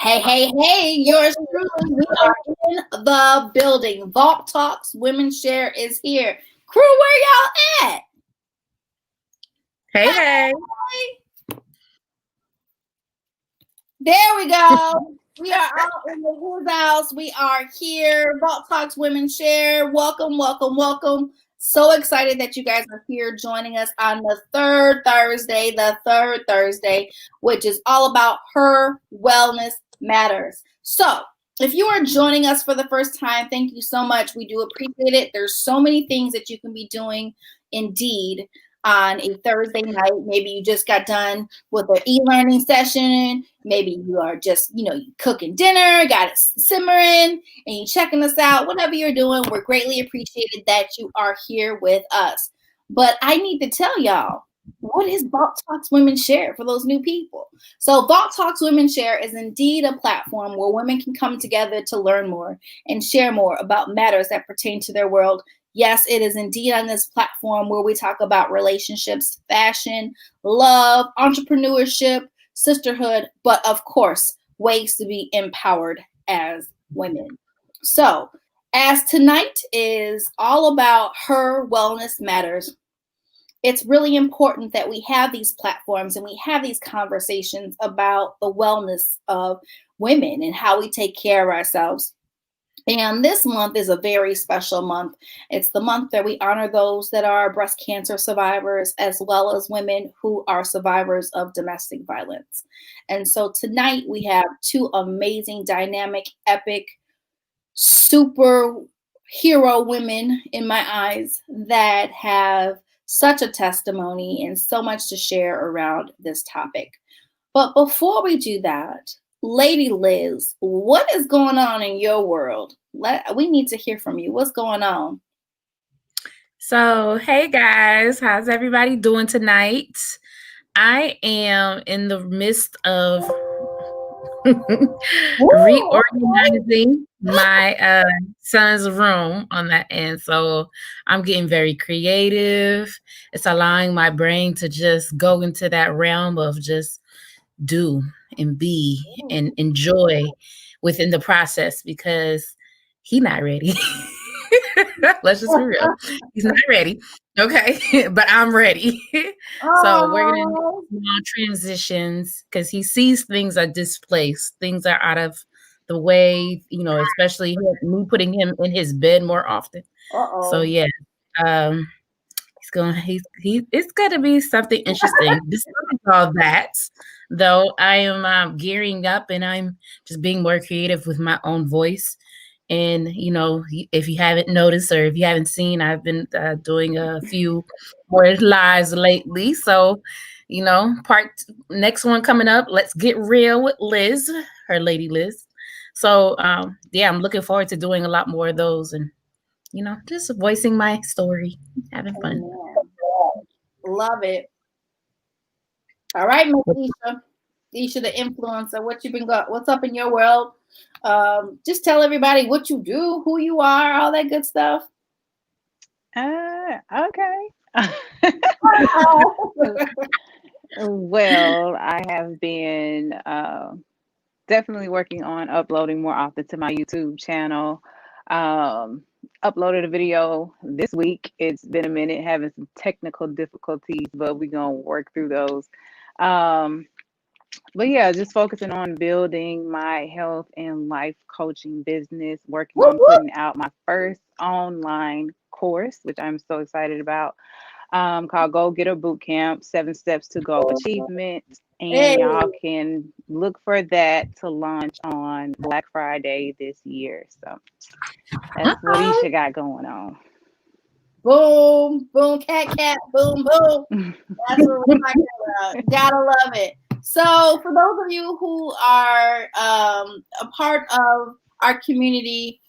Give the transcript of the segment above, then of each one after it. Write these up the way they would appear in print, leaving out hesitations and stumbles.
Hey, yours truly. We are in the building. Vault Talks Women Share is here. Crew, where y'all at? Hey. There we go. We are out in the Who's House. We are here. Vault Talks Women Share. Welcome. So excited that you guys are here joining us on the third Thursday, which is all about Her Wellness Matters. So if you are joining us for the first time, thank you so much. We do appreciate it. There's so many things that you can be doing indeed on a Thursday night. Maybe you just got done with an e-learning session. Maybe you are just, cooking dinner, got it simmering, and you checking us out. Whatever you're doing, we're greatly appreciated that you are here with us. But I need to tell y'all, what is Vault Talks Women Share for those new people? So Vault Talks Women Share is indeed a platform where women can come together to learn more and share more about matters that pertain to their world. Yes, it is indeed on this platform where we talk about relationships, fashion, love, entrepreneurship, sisterhood, but of course, ways to be empowered as women. So, as tonight is all about Her Wellness Matters, it's really important that we have these platforms and we have these conversations about the wellness of women and how we take care of ourselves. And this month is a very special month. It's the month that we honor those that are breast cancer survivors, as well as women who are survivors of domestic violence. And so tonight we have two amazing, dynamic, epic, superhero women in my eyes that have such a testimony and so much to share around this topic. But before we do that, Lady Liz, what is going on in your world? We need to hear from you. What's going on? So, hey guys, how's everybody doing tonight? I am in the midst of reorganizing my son's room on that end. So I'm getting very creative. It's allowing my brain to just go into that realm of just do and be and enjoy within the process because he's not ready. Let's just be real. He's not ready. Okay. But I'm ready. So we're going to do small transitions because he sees things are displaced. Things are out of the way, especially me putting him in his bed more often. So yeah. It's going to be something interesting. Despite all that, though, I am gearing up and I'm just being more creative with my own voice. And, if you haven't noticed or if you haven't seen, I've been doing a few more lives lately. So, next one coming up, let's get real with Liz, her Lady Liz. So, I'm looking forward to doing a lot more of those and, just voicing my story, having fun. Love it. All right, Miss Isha, the influencer. What's up in your world? Just tell everybody what you do, who you are, all that good stuff. Okay. Well, I have been definitely working on uploading more often to my YouTube channel. Uploaded a video this week. It's been a minute, having some technical difficulties, but we're gonna work through those. But yeah, just focusing on building my health and life coaching business, working on putting out my first online course, which I'm so excited about, called Go Getter Bootcamp, 7 Steps to Goal Achievement. And y'all can look for that to launch on Black Friday this year. So that's what Isha got going on. Boom, cat, boom. That's what we're talking about. Gotta love it. So for those of you who are a part of our community,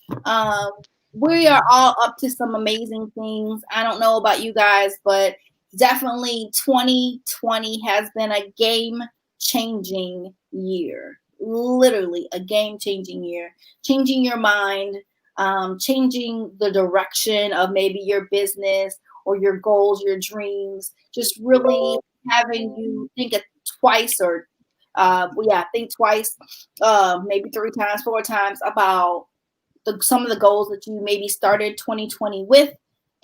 we are all up to some amazing things. I don't know about you guys, but definitely 2020 has been a game-changing year. Literally a game-changing year. Changing your mind, changing the direction of maybe your business or your goals, your dreams, just really having you think twice or Think twice, maybe 3 times, 4 times about some of the goals that you maybe started 2020 with.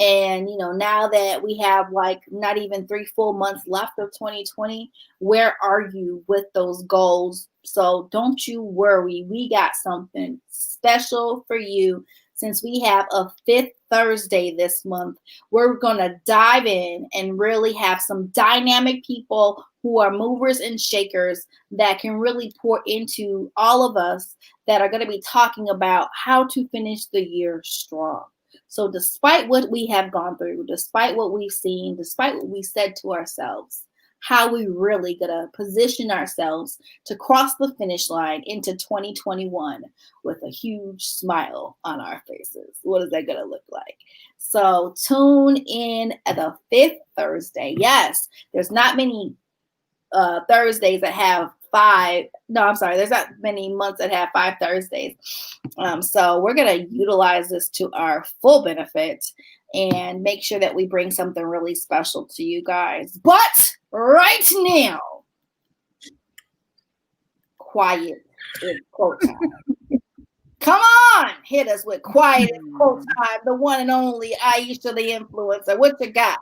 And, now that we have like not even 3 full months left of 2020, where are you with those goals? So don't you worry. We got something special for you. Since we have a 5th Thursday this month, we're going to dive in and really have some dynamic people who are movers and shakers that can really pour into all of us that are going to be talking about how to finish the year strong. So despite what we have gone through, despite what we've seen, despite what we said to ourselves, how we really going to position ourselves to cross the finish line into 2021 with a huge smile on our faces. What is that going to look like? So tune in at the 5th Thursday. Yes, there's not many Thursdays that have 5. No, I'm sorry. There's not many months that have 5 Thursdays. So we're going to utilize this to our full benefit and make sure that we bring something really special to you guys. But right now, quiet is quote time. Come on, hit us with quiet is quote time. The one and only Aisha, the influencer. What you got?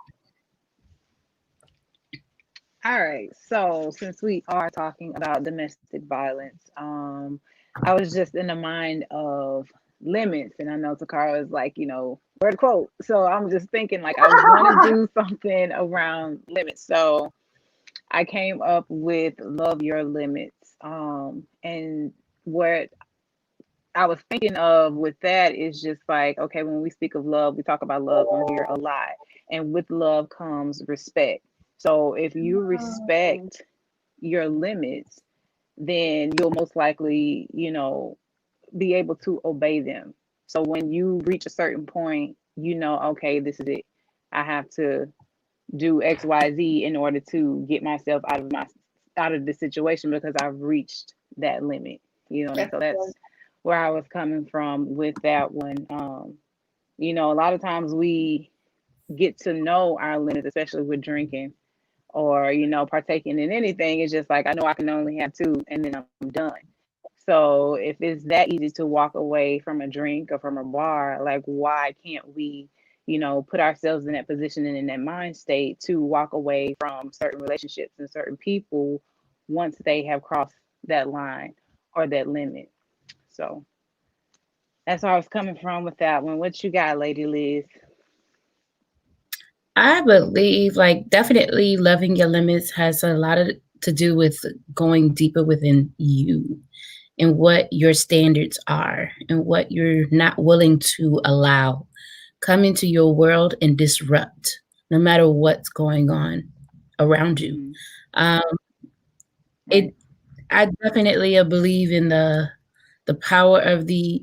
All right. So since we are talking about domestic violence, I was just in the mind of limits, and I know Takara is like, word to quote. So I'm just thinking like I want to do something around limits. So I came up with love your limits. And what I was thinking of with that is just like, okay, when we speak of love, we talk about love on here a lot, and with love comes respect. So if you respect your limits, then you'll most likely, be able to obey them. So when you reach a certain point, okay, this is it. I have to do X, Y, Z in order to get myself out of the situation because I've reached that limit. And so that's where I was coming from with that one. A lot of times we get to know our limits, especially with drinking or, partaking in anything. It's just like, I know I can only have 2 and then I'm done. So if it's that easy to walk away from a drink or from a bar, like why can't we, put ourselves in that position and in that mind state to walk away from certain relationships and certain people once they have crossed that line or that limit? So that's where I was coming from with that one. What you got, Lady Liz? I believe definitely loving your limits has a lot to do with going deeper within you and what your standards are and what you're not willing to allow come into your world and disrupt no matter what's going on around you. I definitely believe in the power of the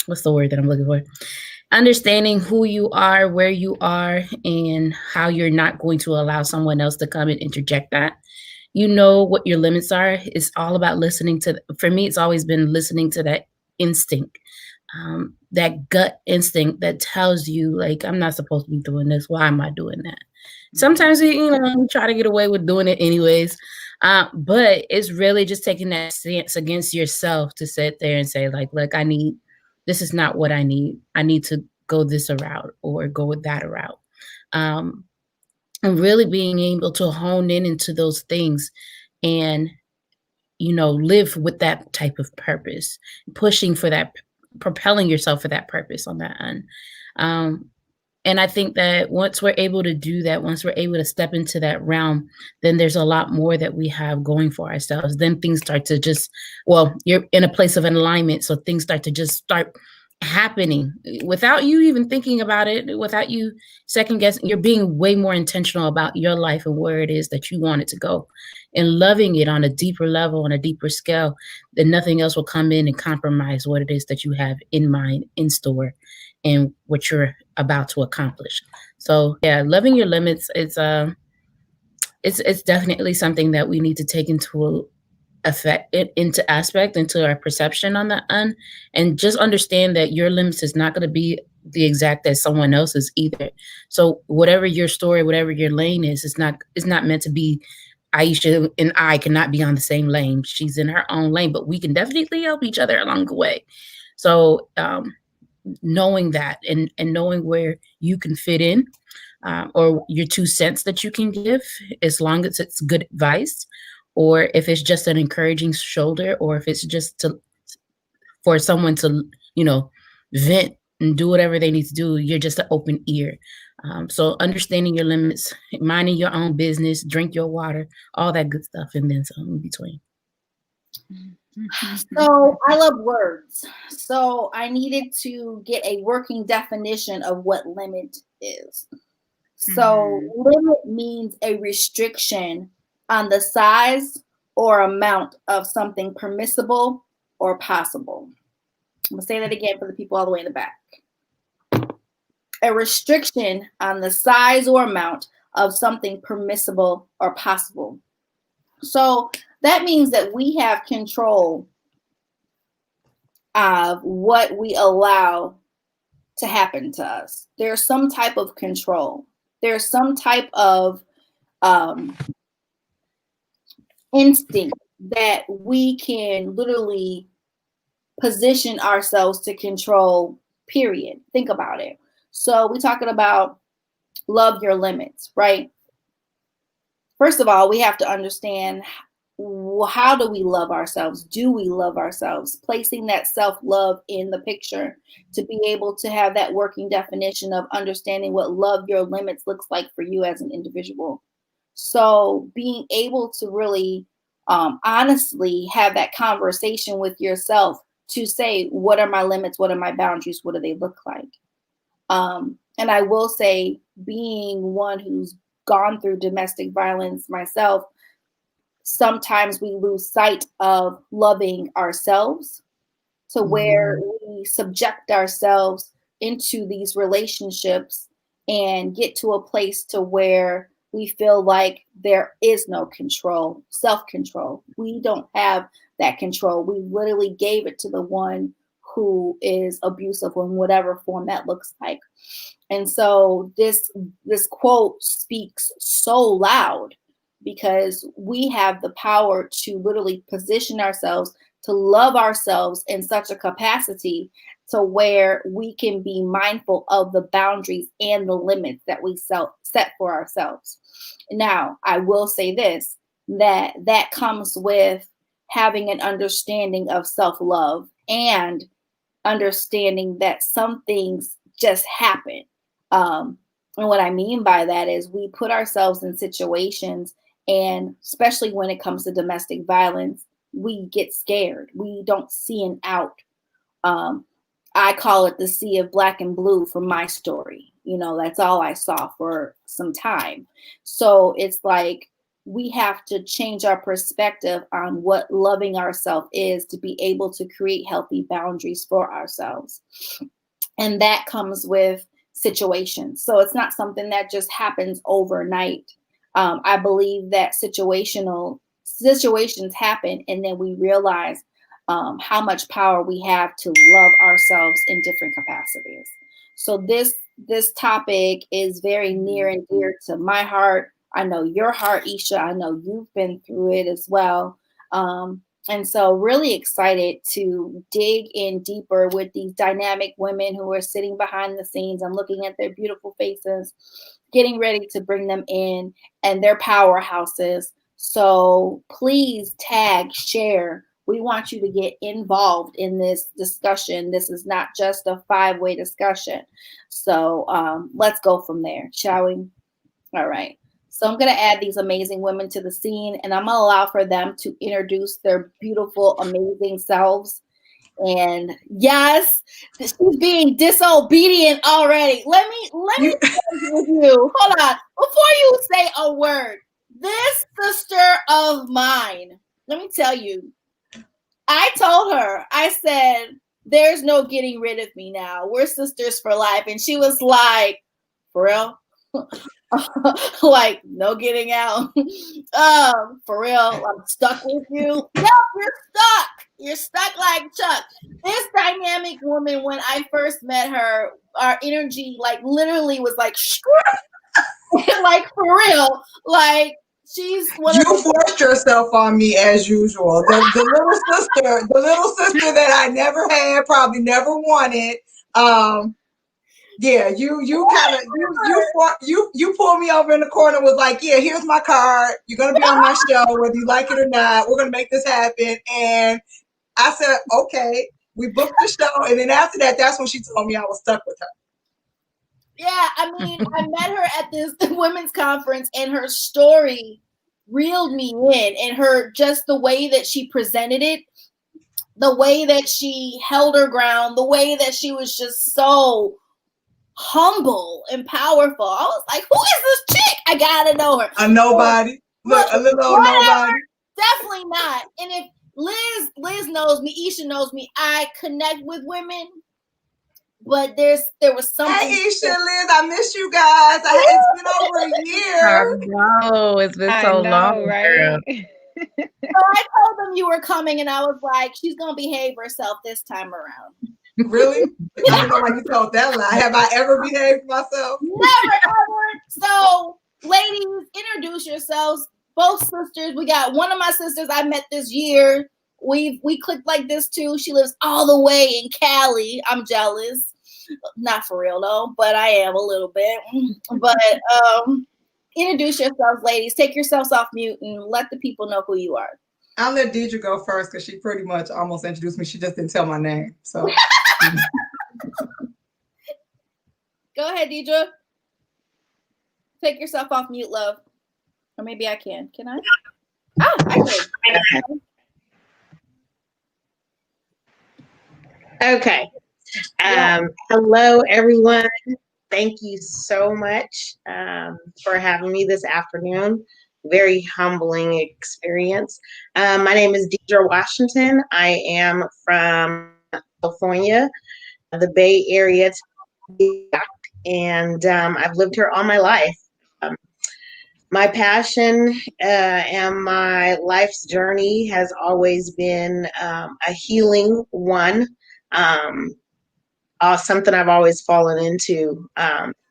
what's the word that I'm looking for? Understanding who you are, where you are, and how you're not going to allow someone else to come and interject that. What your limits are. It's all about listening to, for me, it's always been listening to that instinct, that gut instinct that tells you, like, I'm not supposed to be doing this. Why am I doing that? Sometimes, we try to get away with doing it anyways. But it's really just taking that stance against yourself to sit there and say, like, look, this is not what I need. I need to go this route or go with that route. And really being able to hone in into those things and, live with that type of purpose, pushing for that, propelling yourself for that purpose on that end. And I think that once we're able to do that, once we're able to step into that realm, then there's a lot more that we have going for ourselves. Then things start to you're in a place of alignment. So things start happening without you even thinking about it, without you second guessing. You're being way more intentional about your life and where it is that you want it to go and loving it on a deeper level, on a deeper scale. Then nothing else will come in and compromise what it is that you have in mind, in store, and what you're about to accomplish. So yeah, loving your limits is it's definitely something that we need to take into our perception on that end, and just understand that your limits is not going to be the exact as someone else's either. So whatever your story, whatever your lane is, it's not meant to be Aisha and I cannot be on the same lane. She's in her own lane, but we can definitely help each other along the way. So knowing that and knowing where you can fit in, or your 2 cents that you can give, as long as it's good advice, or if it's just an encouraging shoulder, or if it's just for someone to, vent and do whatever they need to do, you're just an open ear. So understanding your limits, minding your own business, drink your water, all that good stuff, and then some in between. So I love words. So I needed to get a working definition of what limit is. So limit means a restriction on the size or amount of something permissible or possible. I'm going to say that again for the people all the way in the back. A restriction on the size or amount of something permissible or possible. So that means that we have control of what we allow to happen to us. There's some type of control. There's some type of instinct that we can literally position ourselves to control, period. Think about it. So we're talking about love your limits, right? First of all, we have to understand, how do we love ourselves? Do we love ourselves? Placing that self-love in the picture to be able to have that working definition of understanding what love your limits looks like for you as an individual. So being able to really honestly have that conversation with yourself to say, what are my limits? What are my boundaries? What do they look like? And I will say, being one who's gone through domestic violence myself, sometimes we lose sight of loving ourselves to where we subject ourselves into these relationships and get to a place to where we feel like there is no control, self-control. We don't have that control. We literally gave it to the one who is abusive in whatever form that looks like. And so this quote speaks so loud, because we have the power to literally position ourselves to love ourselves in such a capacity to where we can be mindful of the boundaries and the limits that we set for ourselves. Now, I will say this, that comes with having an understanding of self-love and understanding that some things just happen. And what I mean by that is we put ourselves in situations, and especially when it comes to domestic violence, we get scared. We don't see an out. I call it the sea of black and blue from my story. That's all I saw for some time. So it's like we have to change our perspective on what loving ourselves is to be able to create healthy boundaries for ourselves. And that comes with situations. So it's not something that just happens overnight. I believe that situations happen, and then we realize how much power we have to love ourselves in different capacities. So this topic is very near and dear to my heart. I know your heart, Isha. I know you've been through it as well. And so really excited to dig in deeper with these dynamic women who are sitting behind the scenes. I'm looking at their beautiful faces, getting ready to bring them in, and their powerhouses. So please tag, share. We want you to get involved in this discussion. This is not just a 5-way discussion. So let's go from there, shall we? All right. So I'm going to add these amazing women to the scene, and I'm going to allow for them to introduce their beautiful, amazing selves. And yes, she's being disobedient already. Let me with you. Hold on. Before you say a word, this sister of mine, let me tell you, I told her, I said, there's no getting rid of me now. We're sisters for life. And she was like, for real? Like, no getting out. For real, I'm stuck with you. Yeah, you're stuck. You're stuck like Chuck. This dynamic woman, when I first met her, our energy like literally was like, like for real. Like she's one You of the forced yourself on me as usual. The little sister that I never had, probably never wanted. Yeah, you kind of you pulled me over in the corner, was like, yeah, here's my card. You're gonna be on my show, whether you like it or not. We're gonna make this happen. And I said, okay. We booked the show, and then after that, that's when she told me I was stuck with her. Yeah, I mean, I met her at this women's conference, and her story reeled me in, and her just the way that she presented it, the way that she held her ground, the way that she was just so humble and powerful. I was like, who is this chick? I gotta know her. A nobody. Look, a little old nobody. Definitely not. And if Liz knows me, Isha knows me, I connect with women. But there was something. Hey, Isha, Liz, I miss you guys. It's been over a year. No, it's been so long, right? So I told them you were coming, and I was like, she's gonna behave herself this time around. Really? I don't know why you told that lie. Have I ever behaved myself? Never, ever. So, ladies, introduce yourselves. Both sisters. We got one of my sisters I met this year. We clicked like this too. She lives all the way in Cali. I'm jealous. Not for real though, but I am a little bit. But introduce yourselves, ladies. Take yourselves off mute and let the people know who you are. I'll let Deidre go first because she pretty much almost introduced me. She just didn't tell my name. So go ahead, Deidre. Take yourself off mute, love. Or maybe I can. Can I? Oh, I did. Okay. Hello, everyone. Thank you so much for having me this afternoon. Very humbling experience. My name is Deidre Washington. I am from California, the Bay Area, and I've lived here all my life. My passion and my life's journey has always been a healing one. Something I've always fallen into.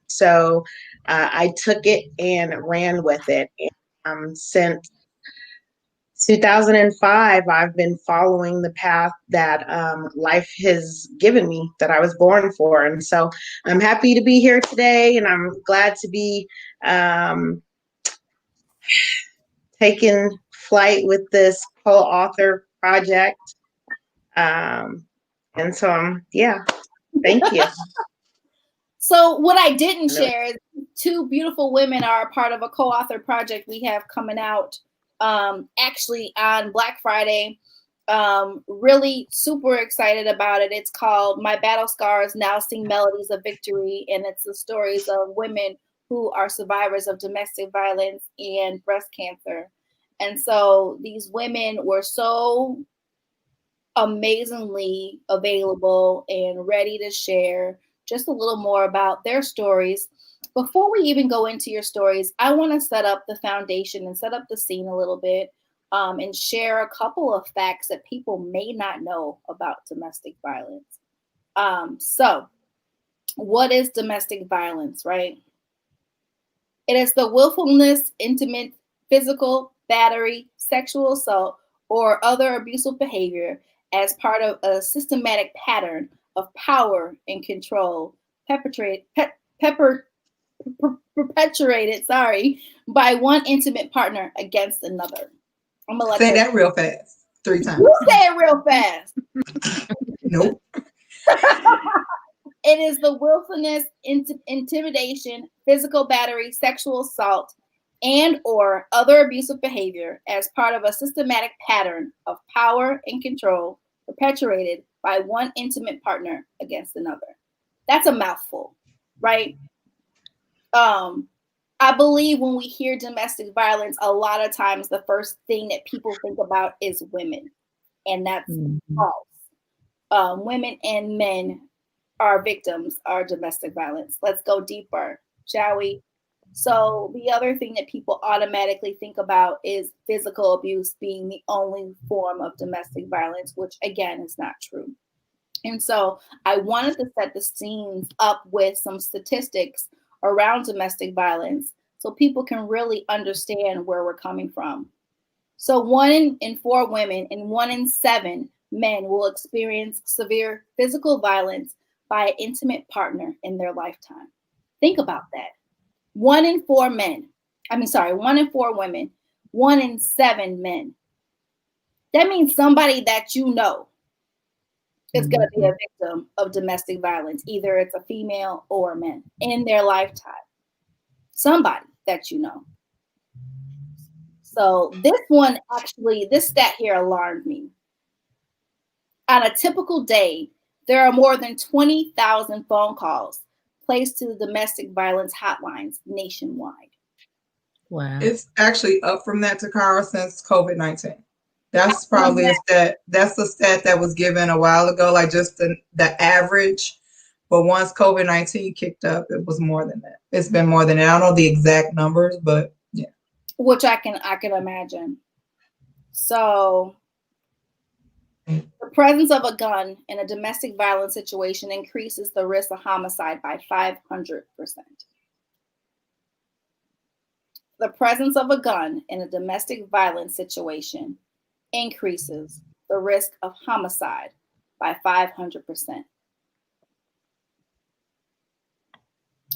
So I took it and ran with it. Since 2005, I've been following the path that life has given me, that I was born for. And so I'm happy to be here today, and I'm glad to be taking flight with this co-author project. And so yeah. Thank you. So what I didn't share is two beautiful women are a part of a co-author project we have coming out actually on Black Friday. Really super excited about it. It's called My Battle Scars Now Sing Melodies of Victory, and it's the stories of women who are survivors of domestic violence and breast cancer. And so these women were so amazingly available and ready to share just a little more about their stories. Before we even go into your stories, I want to set up the foundation and set up the scene a little bit and share a couple of facts that people may not know about domestic violence. So what is domestic violence, right? It is the willfulness, intimate, physical, battery, sexual assault, or other abusive behavior as part of a systematic pattern of power and control perpetuated by one intimate partner against another. I'm gonna say that real fast 3 times. You say it real fast. Nope. It is the willfulness, intimidation, physical battery, sexual assault, and or other abusive behavior as part of a systematic pattern of power and control perpetuated by one intimate partner against another. That's a mouthful, right? I believe when we hear domestic violence, a lot of times the first thing that people think about is women, and that's false. Women and men are victims of domestic violence. Let's go deeper, shall we? So the other thing that people automatically think about is physical abuse being the only form of domestic violence, which again is not true. And so I wanted to set the scenes up with some statistics around domestic violence so people can really understand where we're coming from. So 1 in 4 women and 1 in 7 men will experience severe physical violence by an intimate partner in their lifetime. Think about that. 1 in 4 men. 1 in 4 women, 1 in 7 men. That means somebody that you know is going to be a victim of domestic violence. Either it's a female or a man in their lifetime. Somebody that you know. So this stat here alarmed me. On a typical day, there are more than 20,000 phone calls placed to the domestic violence hotlines nationwide. Wow. It's actually up from that, Takara, since COVID-19. That's probably a stat. That's a stat that was given a while ago, like just the average. But once COVID-19 kicked up, it was more than that. It's been more than that. I don't know the exact numbers, but yeah. Which I can imagine. So the presence of a gun in a domestic violence situation increases the risk of homicide by 500%. The presence of a gun in a domestic violence situation increases the risk of homicide by 500%.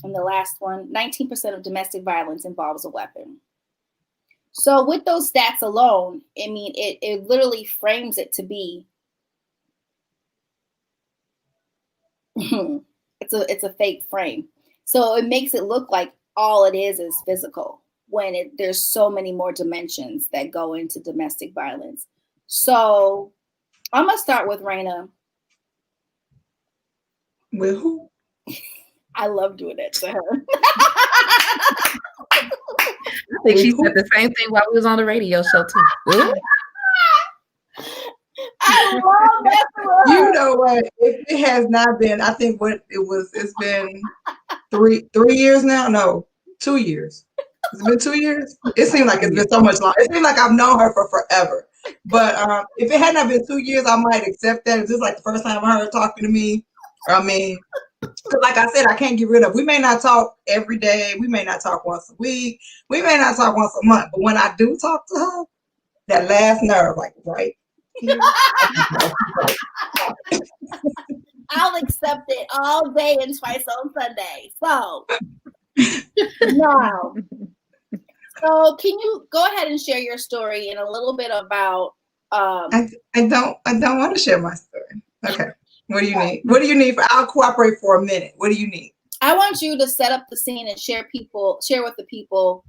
And the last one, 19% of domestic violence involves a weapon. So with those stats alone, I mean, it literally frames it to be it's a fake frame. So it makes it look like all it is physical when there's so many more dimensions that go into domestic violence. So I'm gonna start with Rena. With who? I love doing it to her. I think she said the same thing while we was on the radio show too. I love that. You know what? It has not been. I think it's been 3 years now. No, 2 years. It's been 2 years. It seems like it's been so much longer. It seems like I've known her for forever. But if it had not been 2 years, I might accept that. It's just like the first time I heard her talking to me. I mean, because like I said, I can't get rid of. We may not talk every day. We may not talk once a week. We may not talk once a month. But when I do talk to her, that last nerve, like right here. I'll accept it all day and twice on Sunday. So no. So can you go ahead and share your story and a little bit about I don't want to share my story. Okay. What do you need? What do you need? I'll cooperate for a minute. What do you need? I want you to set up the scene and share with the people,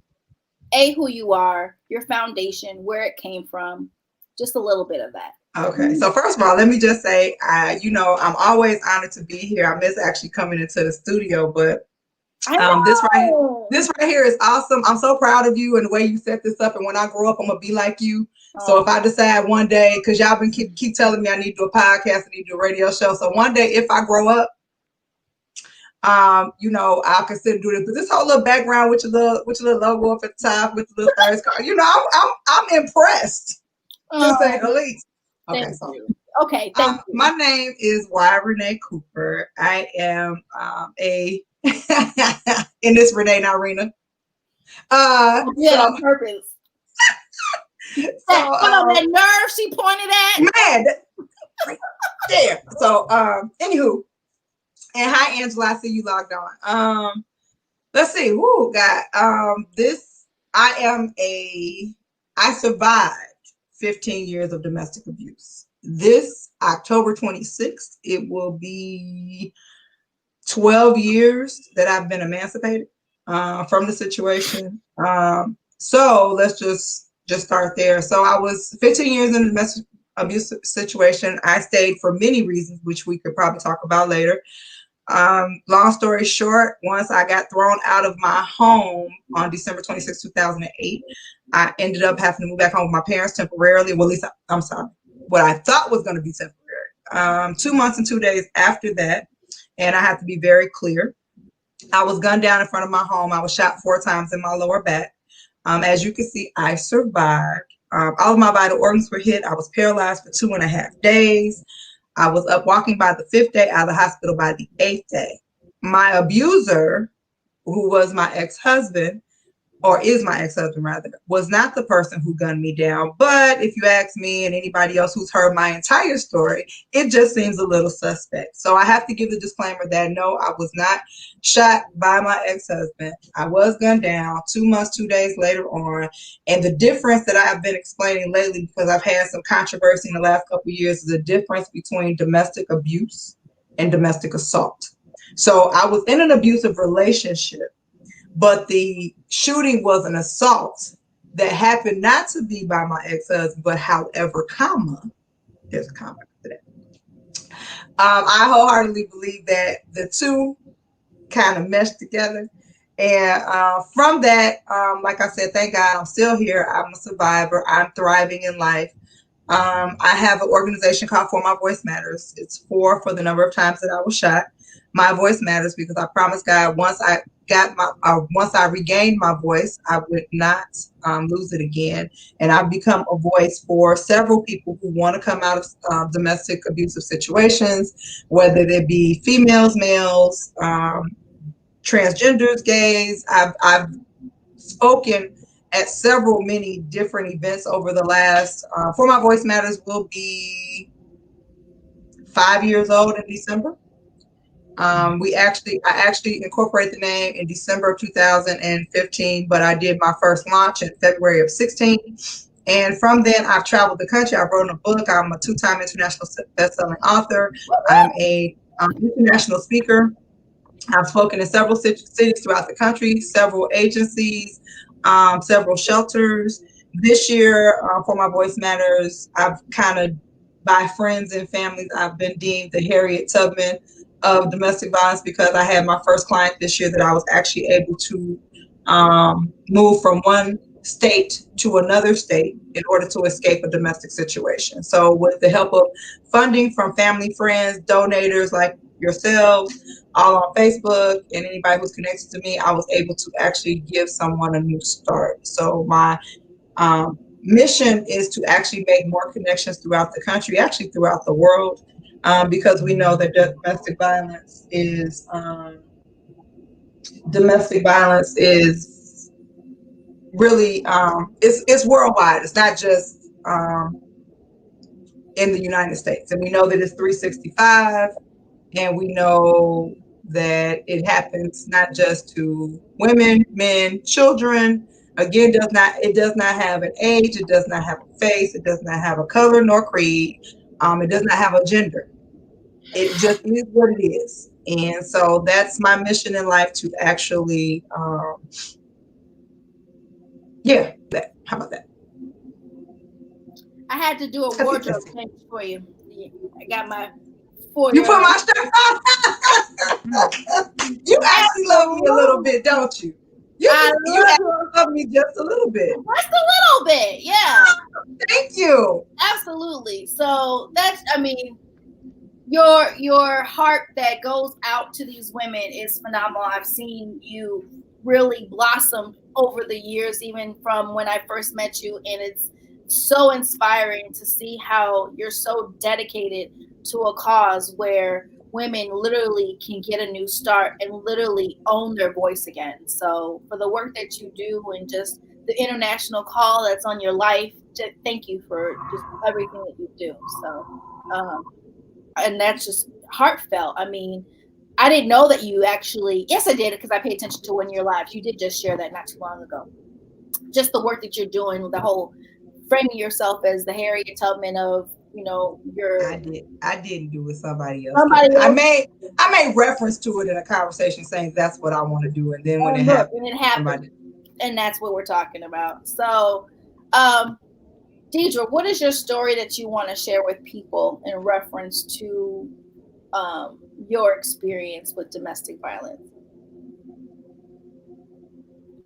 who you are, your foundation, where it came from, just a little bit of that. Okay. So first of all, let me just say, I'm always honored to be here. I miss actually coming into the studio, but this right here is awesome. I'm so proud of you and the way you set this up. And when I grow up, I'm gonna be like you. So if I decide one day, because y'all been keep telling me I need to do a podcast, I need to do a radio show. So one day, if I grow up, I'll consider doing this. But this whole little background with your little logo up at the top with the little third card, I'm impressed to say the least. Okay, so okay, thank you. My name is Renee Cooper. I am in this Renee, not Rena. On purpose. That nerve she pointed at. Man, there. So, anywho, and hi Angela, I see you logged on. Let's see. Woo, God. I survived 15 years of domestic abuse. This October 26th, it will be 12 years that I've been emancipated from the situation. So let's just start there. So I was 15 years in a domestic abuse situation. I stayed for many reasons, which we could probably talk about later. Long story short, once I got thrown out of my home on December 26, 2008, I ended up having to move back home with my parents temporarily. Well, at least I'm sorry, what I thought was going to be temporary. 2 months and 2 days after that, and I have to be very clear, I was gunned down in front of my home. I was shot 4 times in my lower back. As you can see, I survived. All of my vital organs were hit. I was paralyzed for 2.5 days. I was up walking by the 5th day, out of the hospital by the 8th day. My abuser, who was my ex-husband, or is my ex-husband rather, was not the person who gunned me down. But if you ask me and anybody else who's heard my entire story, it just seems a little suspect. So I have to give the disclaimer that no, I was not shot by my ex-husband. I was gunned down 2 months, 2 days later on. And the difference that I have been explaining lately, because I've had some controversy in the last couple of years, is the difference between domestic abuse and domestic assault. So I was in an abusive relationship, but the shooting was an assault that happened not to be by my ex-husband, but however, there's a comma to that. I wholeheartedly believe that the two kind of meshed together. And from that, like I said, thank God I'm still here. I'm a survivor. I'm thriving in life. I have an organization called For My Voice Matters. It's for the number of times that I was shot. My voice matters because I promised God once I regained my voice, I would not lose it again. And I've become a voice for several people who want to come out of domestic abusive situations, whether they be females, males, transgenders, gays. I've spoken at many different events over the last, For My Voice Matters will be 5 years old in December. I actually incorporated the name in December of 2015, but I did my first launch in February of 16. And from then, I've traveled the country. I wrote a book. I'm a 2-time international best-selling author. I'm a international speaker. I've spoken in several cities throughout the country, several agencies, several shelters. This year, For My Voice Matters, I've kind of, by friends and families, I've been deemed the Harriet Tubman of domestic violence because I had my first client this year that I was actually able to move from one state to another state in order to escape a domestic situation. So with the help of funding from family, friends, donators like yourselves, all on Facebook, and anybody who's connected to me, I was able to actually give someone a new start. So my mission is to actually make more connections throughout the country, actually throughout the world, because we know that domestic violence is really it's worldwide. It's not just in the United States, and we know that it's 365, and we know that it happens not just to women, men, children. Again, it does not have an age, it does not have a face, it does not have a color nor creed, it does not have a gender. It just is what it is. And so that's my mission in life, to actually how about that? I had to do a wardrobe change for you. I got my 4-year-old. You put my shirt on. You actually love me a little bit, don't you? You love me just a little bit. Just a little bit, yeah. Thank you. Absolutely. So that's, I mean, your heart that goes out to these women is phenomenal. I've seen you really blossom over the years, even from when I first met you, and it's so inspiring to see how you're so dedicated to a cause where women literally can get a new start and literally own their voice again. So for the work that you do and just the international call that's on your life, just thank you for just everything that you do. So and that's just heartfelt. I mean, I didn't know that you actually, yes I did, because I pay attention to when you're live. You did just share that not too long ago. Just the work that you're doing, the whole framing yourself as the Harriet Tubman of, you know, your. I didn't do it. Somebody else. I made reference to it in a conversation, saying that's what I want to do, and then when it happened, and that's what we're talking about. So, Deidre, what is your story that you want to share with people in reference to your experience with domestic violence?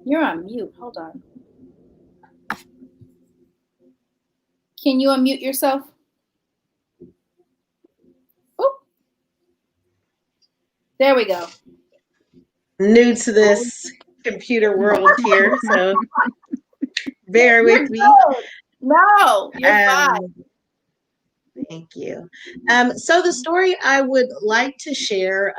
You're on mute. Hold on. Can you unmute yourself? Oh, there we go. New to this computer world here, so bear with me. No, you're fine. Thank you. So the story I would like to share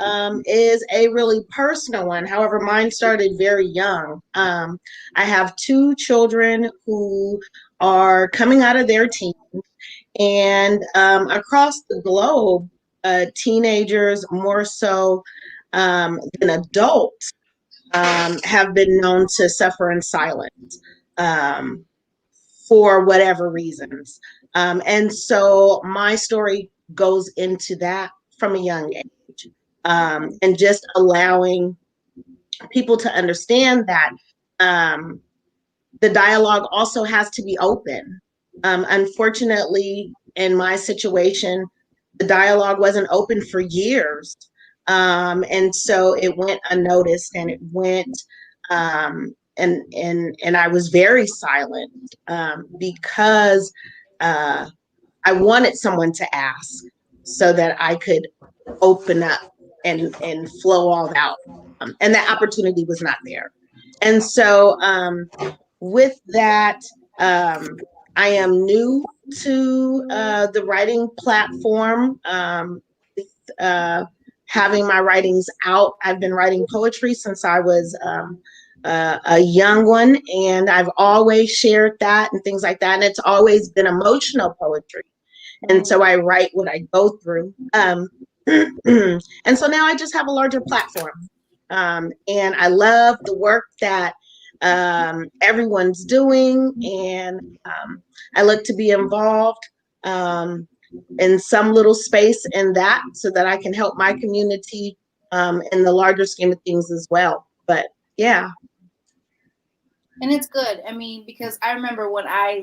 is a really personal one. However, mine started very young. I have two children who are coming out of their teens, and across the globe, teenagers more so than adults have been known to suffer in silence. For whatever reasons. And so my story goes into that from a young age, and just allowing people to understand that the dialogue also has to be open. Unfortunately, in my situation, the dialogue wasn't open for years. And so it went unnoticed, and it went and I was very silent because I wanted someone to ask so that I could open up and flow all out. And that opportunity was not there. And so with that, I am new to the writing platform. Having my writings out, I've been writing poetry since I was a young one, and I've always shared that and things like that. And it's always been emotional poetry. And so I write what I go through. And so now I just have a larger platform. And I love the work that everyone's doing. And I look to be involved in some little space in that so that I can help my community in the larger scheme of things as well. But yeah. And it's good. I mean, because I remember when I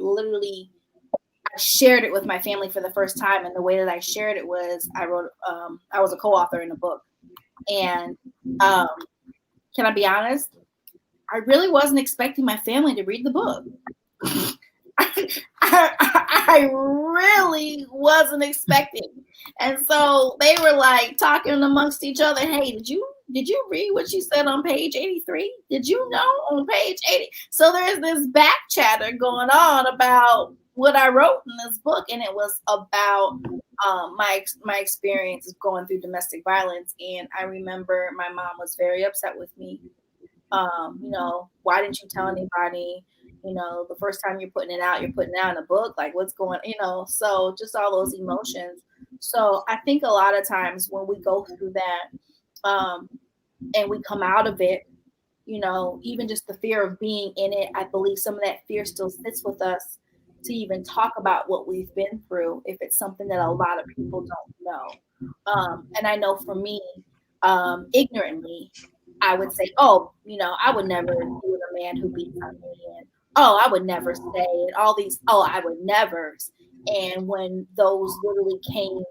shared it with my family for the first time, and the way that I shared it was I was a co-author in a book. And can I be honest? I really wasn't expecting my family to read the book. I really wasn't expecting. And so they were like talking amongst each other. Hey, did you read what you said on page 83? Did you know on page 80? So there's this back chatter going on about what I wrote in this book. And it was about my experience of going through domestic violence. And I remember my mom was very upset with me. Why didn't you tell anybody? The first time you're putting it out in a book, like what's going, so just all those emotions. So I think a lot of times when we go through that and we come out of it, even just the fear of being in it, I believe some of that fear still sits with us to even talk about what we've been through, if it's something that a lot of people don't know. And I know for me, ignorantly, I would say, I would never deal with a man who beats on me, and I would never say it. All these, I would never. And when those literally came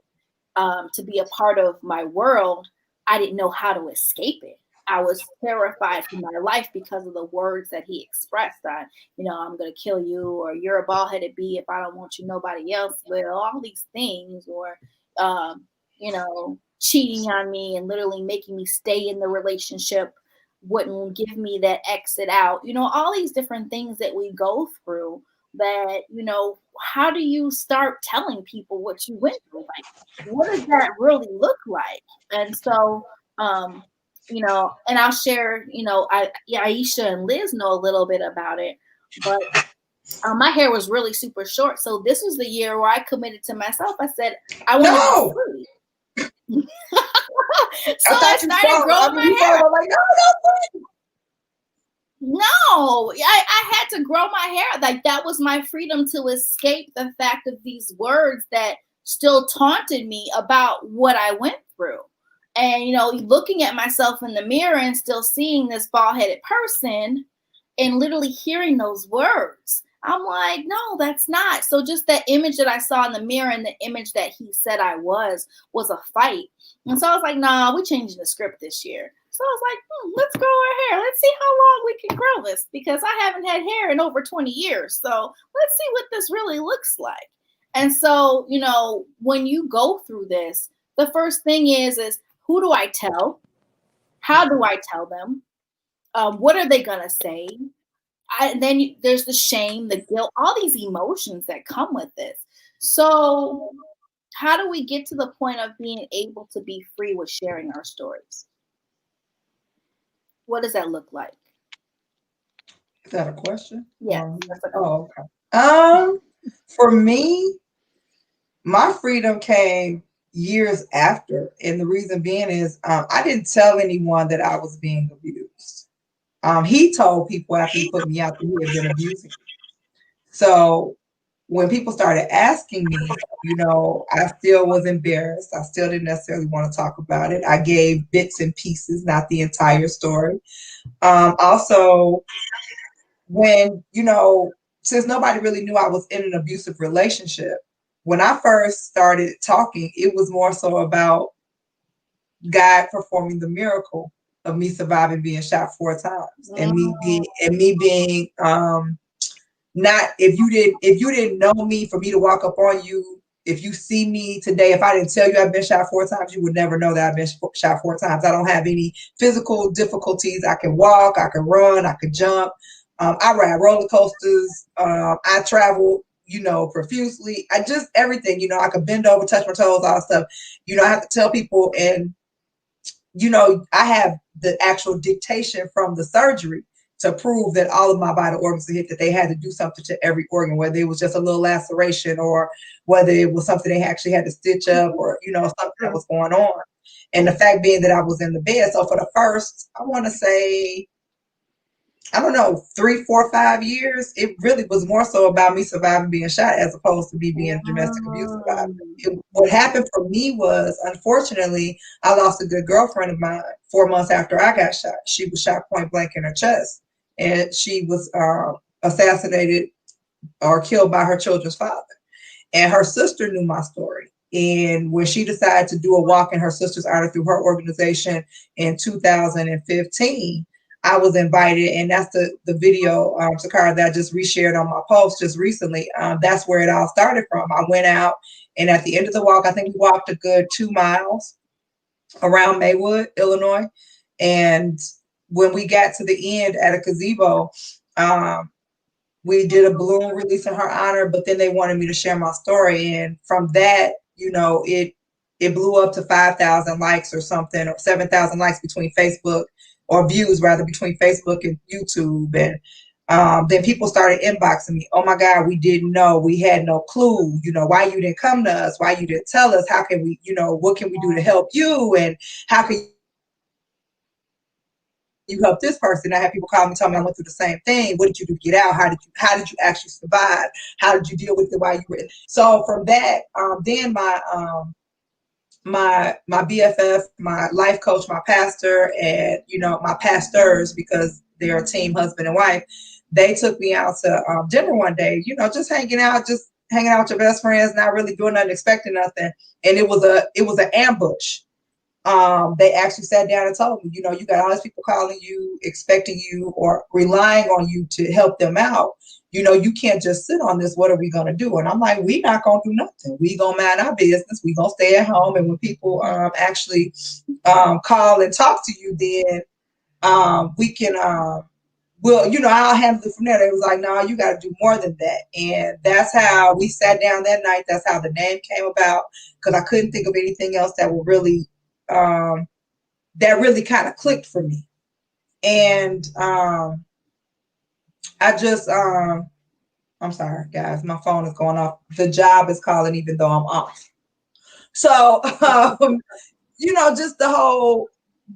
to be a part of my world, I didn't know how to escape it. I was terrified for my life because of the words that he expressed on, I'm going to kill you, or you're a bald-headed bee if I don't want you, nobody else will, all these things, or, cheating on me and literally making me stay in the relationship, wouldn't give me that exit out, all these different things that we go through that, how do you start telling people what you went through? Like, what does that really look like? And so, and I'll share, Aisha and Liz know a little bit about it, but my hair was really super short. So this was the year where I committed to myself. I said, I want to be free. So I started growing my hair. Like, no, I had to grow my hair. Like, that was my freedom to escape the fact of these words that still taunted me about what I went through. And, looking at myself in the mirror and still seeing this bald-headed person and literally hearing those words, I'm like, no, that's not. So just that image that I saw in the mirror and the image that he said I was a fight. And so I was like, nah, we're changing the script this year. So I was like, let's grow our hair. Let's see how long we can grow this, because I haven't had hair in over 20 years. So let's see what this really looks like. And so, when you go through this, the first thing is who do I tell? How do I tell them? What are they going to say? Then there's the shame, the guilt, all these emotions that come with this. So how do we get to the point of being able to be free with sharing our stories? What does that look like? Is that a question? Yeah. Okay. For me, my freedom came years after, and the reason being is I didn't tell anyone that I was being abused. He told people after he put me out that he had been abusing me. So when people started asking me, I still was embarrassed. I still didn't necessarily want to talk about it. I gave bits and pieces, not the entire story. Also, when, since nobody really knew I was in an abusive relationship, when I first started talking, it was more so about God performing the miracle of me surviving being shot 4 times and me being not, if you didn't know me, for me to walk up on you, if you see me today, if I didn't tell you I've been shot 4 times, you would never know that I've been shot 4 times. I don't have any physical difficulties. I can walk, I can run, I can jump. I ride roller coasters. I travel, profusely. I just, everything, I could bend over, touch my toes, all that stuff. I have to tell people, and, I have the actual dictation from the surgery to prove that all of my vital organs are hit, that they had to do something to every organ, whether it was just a little laceration or whether it was something they actually had to stitch up or, something that was going on. And the fact being that I was in the bed. So for the first, I want to say, 3, 4, 5 years, it really was more so about me surviving being shot as opposed to me being a domestic abuse survivor. What happened for me was, unfortunately, I lost a good girlfriend of mine 4 months after I got shot. She was shot point blank in her chest, and she was assassinated or killed by her children's father. And her sister knew my story. And when she decided to do a walk in her sister's honor through her organization in 2015, I was invited, and that's the video, Sakara, that I just reshared on my post just recently. That's where it all started from. I went out, and at the end of the walk, I think we walked a good 2 miles around Maywood, Illinois. And when we got to the end at a gazebo, we did a balloon release in her honor, but then they wanted me to share my story. And from that, it blew up to 5,000 likes or something, or 7,000 likes between Facebook, or views rather, between Facebook and YouTube. And then people started inboxing me. Oh my God, we didn't know. We had no clue. Why you didn't come to us? Why you didn't tell us? How can we, what can we do to help you? And how can you help this person? I had people call me, tell me I went through the same thing. What did you do to get out? How did you actually survive? How did you deal with it while you were in? So from that, then my BFF, my life coach, my pastor, and my pastors, because they're a team, husband and wife, they took me out to dinner one day, just hanging out with your best friends, not really doing nothing, expecting nothing. And it was an ambush. They actually sat down and told me, you got all these people calling you, expecting you, or relying on you to help them out. You can't just sit on this. What are we going to do? And I'm like, we not going to do nothing. We going to mind our business. We going to stay at home. And when people actually call and talk to you, then we can, I'll handle it from there. They was like, no, you got to do more than that. And that's how we sat down that night. That's how the name came about, because I couldn't think of anything else that would really, that really kind of clicked for me. And I just, I'm sorry, guys, my phone is going off. The job is calling even though I'm off. So, just the whole,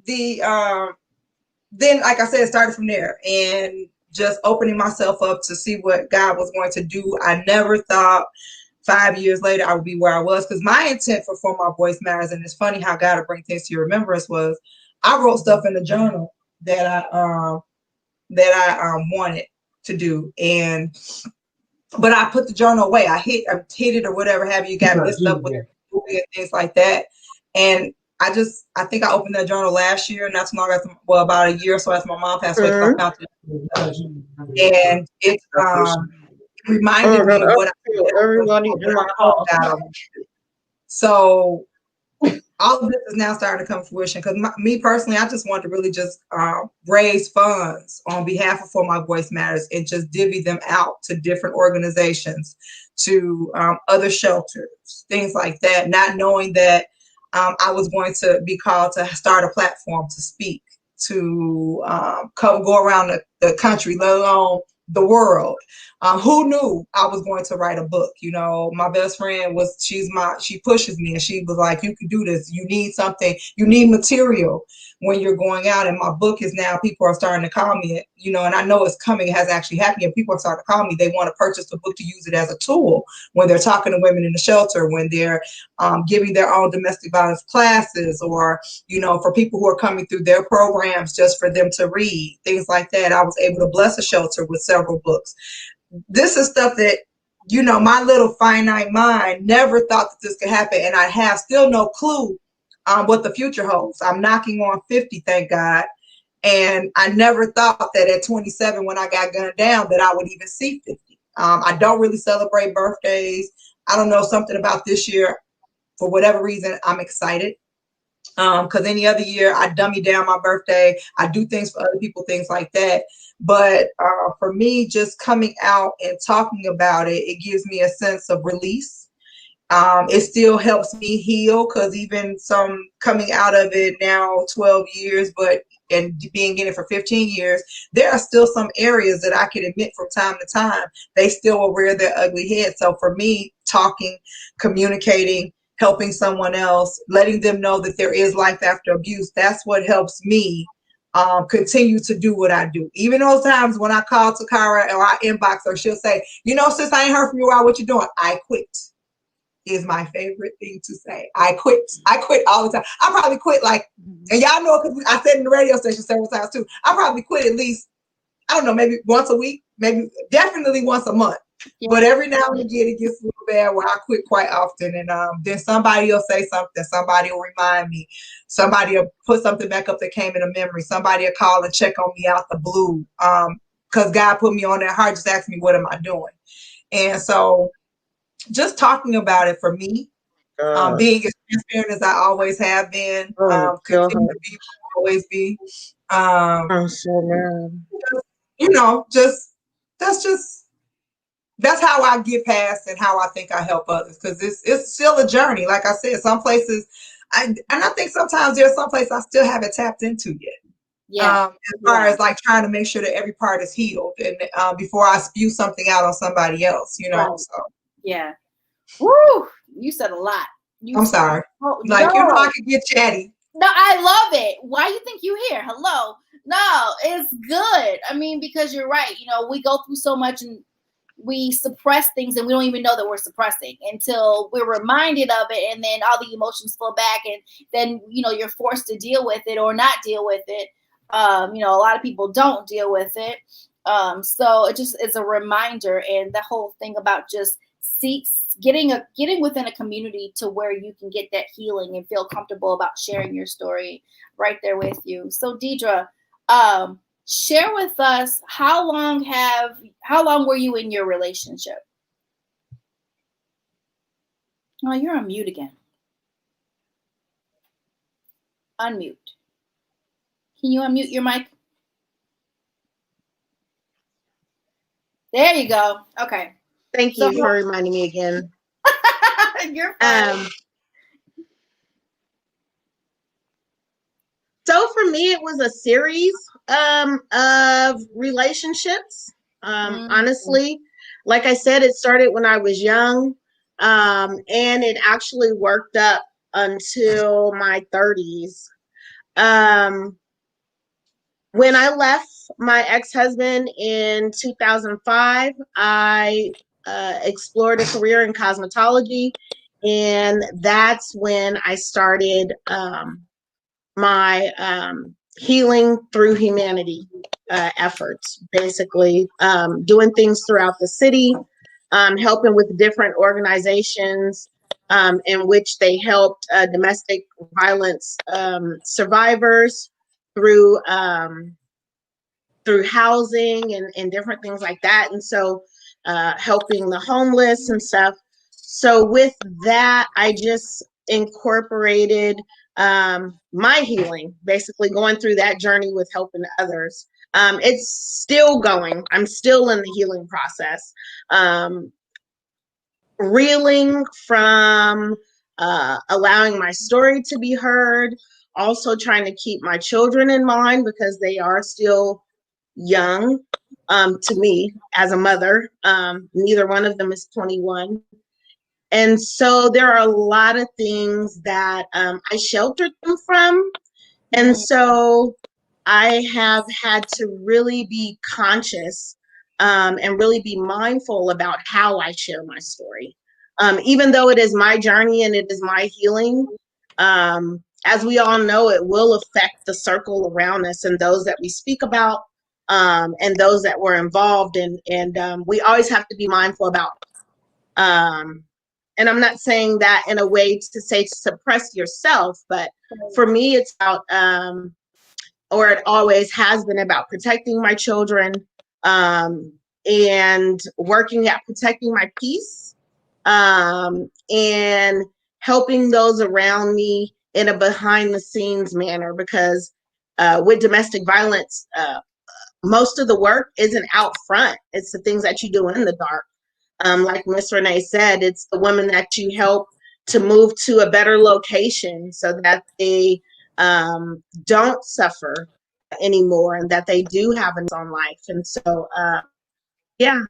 then, like I said, it started from there, and just opening myself up to see what God was going to do. I never thought 5 years later I would be where I was, because my intent for My Voice Matters, and it's funny how God will bring things to your remembrance, was I wrote stuff in the journal that I wanted to do, but I put the journal away. I hid it or whatever have you, got messed up with it and things like that. And I think I opened that journal last year, not too long after, about a year or so after my mom passed away. I found it, and it reminded me of what I everybody in my home. So all of this is now starting to come to fruition because me personally, I just wanted to really just raise funds on behalf of For My Voice Matters and just divvy them out to different organizations, to other shelters, things like that, not knowing that I was going to be called to start a platform to speak, to go around the country, let alone the world. Who knew I was going to write a book? You know, my best friend she pushes me and she was like, you can do this. You need something, you need material when you're going out. And my book is now, people are starting to call me, you know, and I know it's coming, it has actually happened. And people are starting to call me. They want to purchase the book to use it as a tool when they're talking to women in the shelter, when they're giving their own domestic violence classes, or, you know, for people who are coming through their programs just for them to read, things like that. I was able to bless a shelter with several books. This is stuff that, you know, my little finite mind never thought that this could happen. And I have still no clue what the future holds. I'm knocking on 50, thank God. And I never thought that at 27, when I got gunned down, that I would even see 50. I don't really celebrate birthdays. I don't know, something about this year, for whatever reason, I'm excited. Because any other year I dummy down my birthday, I do things for other people, things like that. But for me, just coming out and talking about it, it gives me a sense of release. It still helps me heal, because even some coming out of it now 12 years, and being in it for 15 years, there are still some areas that I can admit from time to time, they still will rear their ugly head. So for me, talking, communicating, helping someone else, letting them know that there is life after abuse, that's what helps me continue to do what I do. Even those times when I call Takara or I inbox her, she'll say, you know, sis, I ain't heard from you. What you doing? I quit. Is my favorite thing to say. I quit all the time. I probably quit and y'all know, because I said in the radio station several times too, I probably quit at least, I don't know, maybe once a week, maybe definitely once a month. Yeah. But every now and again it gets a little bad where I quit quite often, and then somebody will say something, somebody will remind me, somebody will put something back up that came in a memory, somebody will call and check on me out the blue, because God put me on their heart, just ask me, what am I doing? And so just talking about it for me, being as transparent as I always have been, continue to be, always be. I'm so mad. You know, that's how I get past and how I think I help others, because it's still a journey. Like I said, some places, and I think sometimes there's some places I still haven't tapped into yet. Yeah. As far as like trying to make sure that every part is healed, and before I spew something out on somebody else, you know. Right. So yeah. Woo! You said a lot. I'm sorry. You know, I can get chatty. No, I love it. Why you think you here? Hello. No, it's good. I mean, because you're right. You know, we go through so much and we suppress things, and we don't even know that we're suppressing until we're reminded of it, and then all the emotions flow back, and then, you know, you're forced to deal with it or not deal with it. You know, a lot of people don't deal with it. So it just is a reminder, and the whole thing about just getting within a community to where you can get that healing and feel comfortable about sharing your story right there with you. So Deidre, share with us, how long were you in your relationship? Oh, you're on mute again. Unmute. Can you unmute your mic? There you go. Okay. Thank you for reminding me again. You're fine. So for me, it was a series of relationships. Honestly, like I said, it started when I was young, and it actually worked up until my 30s. When I left my ex-husband in 2005, I explored a career in cosmetology, and that's when I started my healing through humanity efforts, basically doing things throughout the city, helping with different organizations in which they helped domestic violence survivors through housing and different things like that. And so helping the homeless and stuff. So with that, I just incorporated my healing, basically going through that journey with helping others. It's still going. I'm still in the healing process. Reeling from allowing my story to be heard, also trying to keep my children in mind because they are still young to me as a mother. Neither one of them is 21. And so there are a lot of things that I sheltered them from. And so I have had to really be conscious and really be mindful about how I share my story. Even though it is my journey and it is my healing, as we all know, it will affect the circle around us and those that we speak about and those that were involved. And we always have to be mindful about and I'm not saying that in a way to say suppress yourself, but for me, it's about, or it always has been about protecting my children and working at protecting my peace and helping those around me in a behind the scenes manner. Because with domestic violence, most of the work isn't out front. It's the things that you do in the dark. Like Miss Renee said, it's the women that you help to move to a better location so that they don't suffer anymore and that they do have an own life. And so, yeah.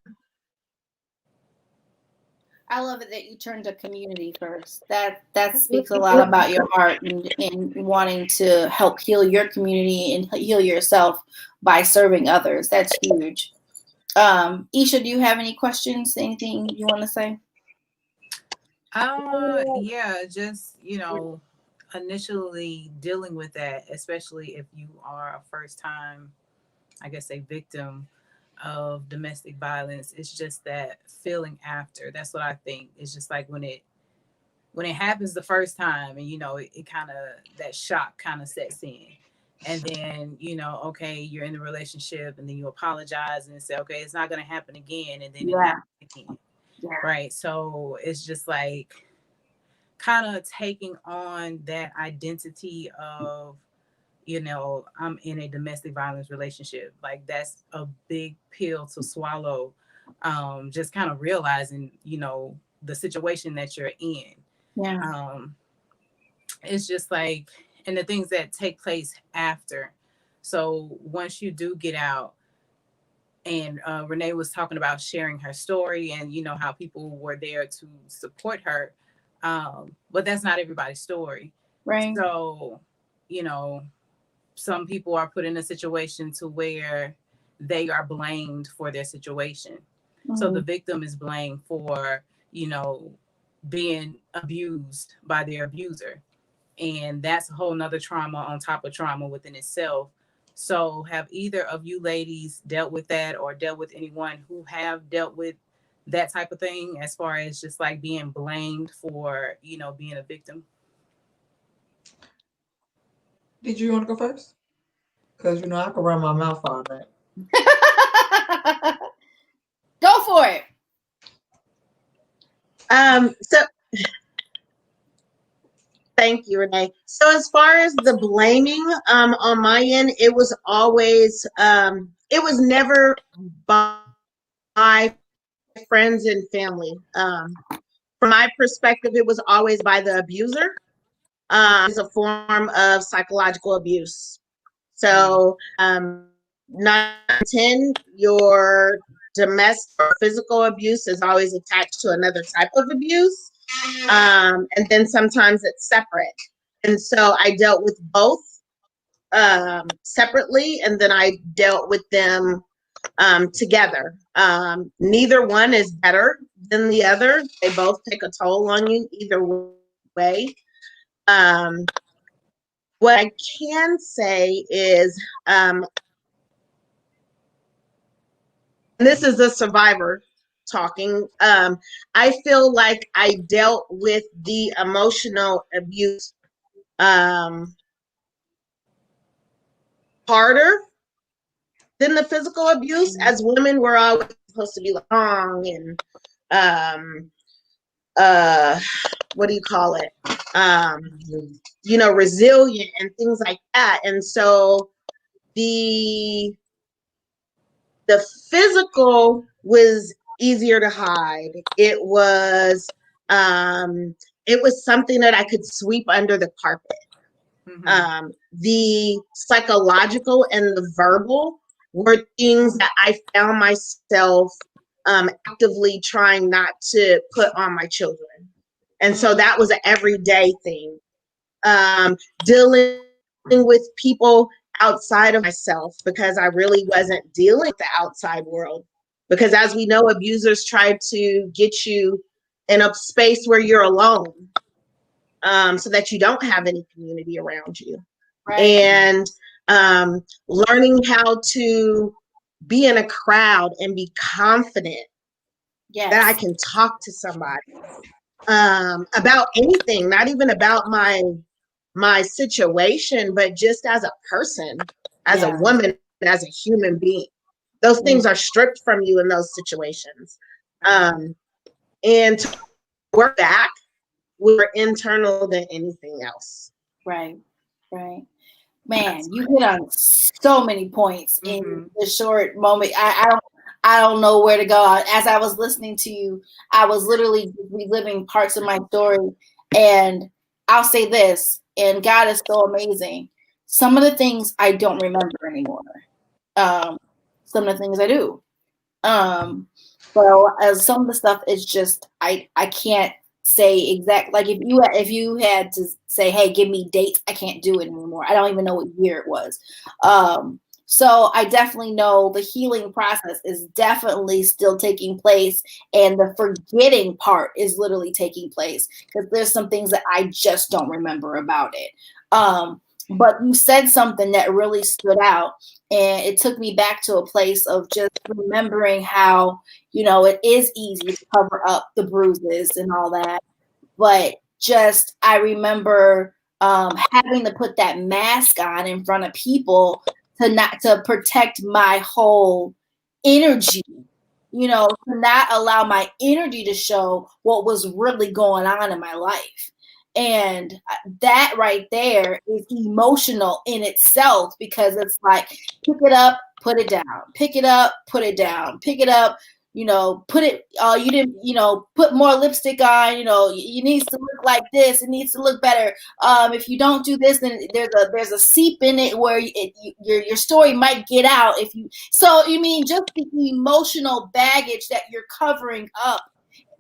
I love it that you turned to community first. That speaks a lot about your heart and wanting to help heal your community and heal yourself by serving others. That's huge. Isha, do you have any questions? Anything you want to say? Yeah, just, initially dealing with that, especially if you are a first time, I guess, a victim of domestic violence. It's just that feeling after. That's what I think. It's just like when it happens the first time and, it kind of, that shock kind of sets in. And then, okay, you're in the relationship and then you apologize and say, okay, it's not going to happen again. And then it happens again. Yeah. Right. So it's just like kind of taking on that identity of, I'm in a domestic violence relationship. Like that's a big pill to swallow. Just kind of realizing, the situation that you're in. Yeah. It's just like, and the things that take place after. So once you do get out, and Renee was talking about sharing her story and, how people were there to support her. But that's not everybody's story. Right. So, some people are put in a situation to where they are blamed for their situation. Mm-hmm. So the victim is blamed for, being abused by their abuser. And that's a whole nother trauma on top of trauma within itself. So have either of you ladies dealt with that or dealt with anyone who have dealt with that type of thing as far as just like being blamed for, being a victim? Did you want to go first? Because, I can run my mouth on that. Go for it. So thank you, Renee. So as far as the blaming on my end, it was always, it was never by friends and family. From my perspective, it was always by the abuser as a form of psychological abuse. So 9/10, your domestic or physical abuse is always attached to another type of abuse. And then sometimes it's separate. And so I dealt with both separately, and then I dealt with them together. Neither one is better than the other. They both take a toll on you either way. What I can say is, and this is a survivor talking, I feel like I dealt with the emotional abuse harder than the physical abuse. As women, we're always supposed to be strong and what do you call it? Resilient and things like that. And so the physical was easier to hide. It was something that I could sweep under the carpet. Mm-hmm. The psychological and the verbal were things that I found myself actively trying not to put on my children. And so that was an everyday thing. Dealing with people outside of myself, because I really wasn't dealing with the outside world. Because as we know, abusers try to get you in a space where you're alone, so that you don't have any community around you. Right. And learning how to be in a crowd and be confident that I can talk to somebody about anything, not even about my situation, but just as a person, as a woman, as a human being. Those things are stripped from you in those situations. And to work back, we're internal than anything else. Right. Man, you hit on so many points in a short moment. I don't know where to go. As I was listening to you, I was literally reliving parts of my story. And I'll say this, and God is so amazing. Some of the things I don't remember anymore. Some of the things I do. So as some of the stuff is just I can't say exact. Like if you had to say, hey, give me dates, I can't do it anymore. I don't even know what year it was. So I definitely know the healing process is definitely still taking place, and the forgetting part is literally taking place, because there's some things that I just don't remember about it. But you said something that really stood out, and it took me back to a place of just remembering how, it is easy to cover up the bruises and all that. But just, I remember having to put that mask on in front of people to protect my whole energy, to not allow my energy to show what was really going on in my life. And that right there is emotional in itself, because it's like, pick it up, put it down, pick it up, put it down, pick it up, put it, you didn't, put more lipstick on, you need to look like this. It needs to look better. If you don't do this, then there's a seep in it where your story might get out. So you mean just the emotional baggage that you're covering up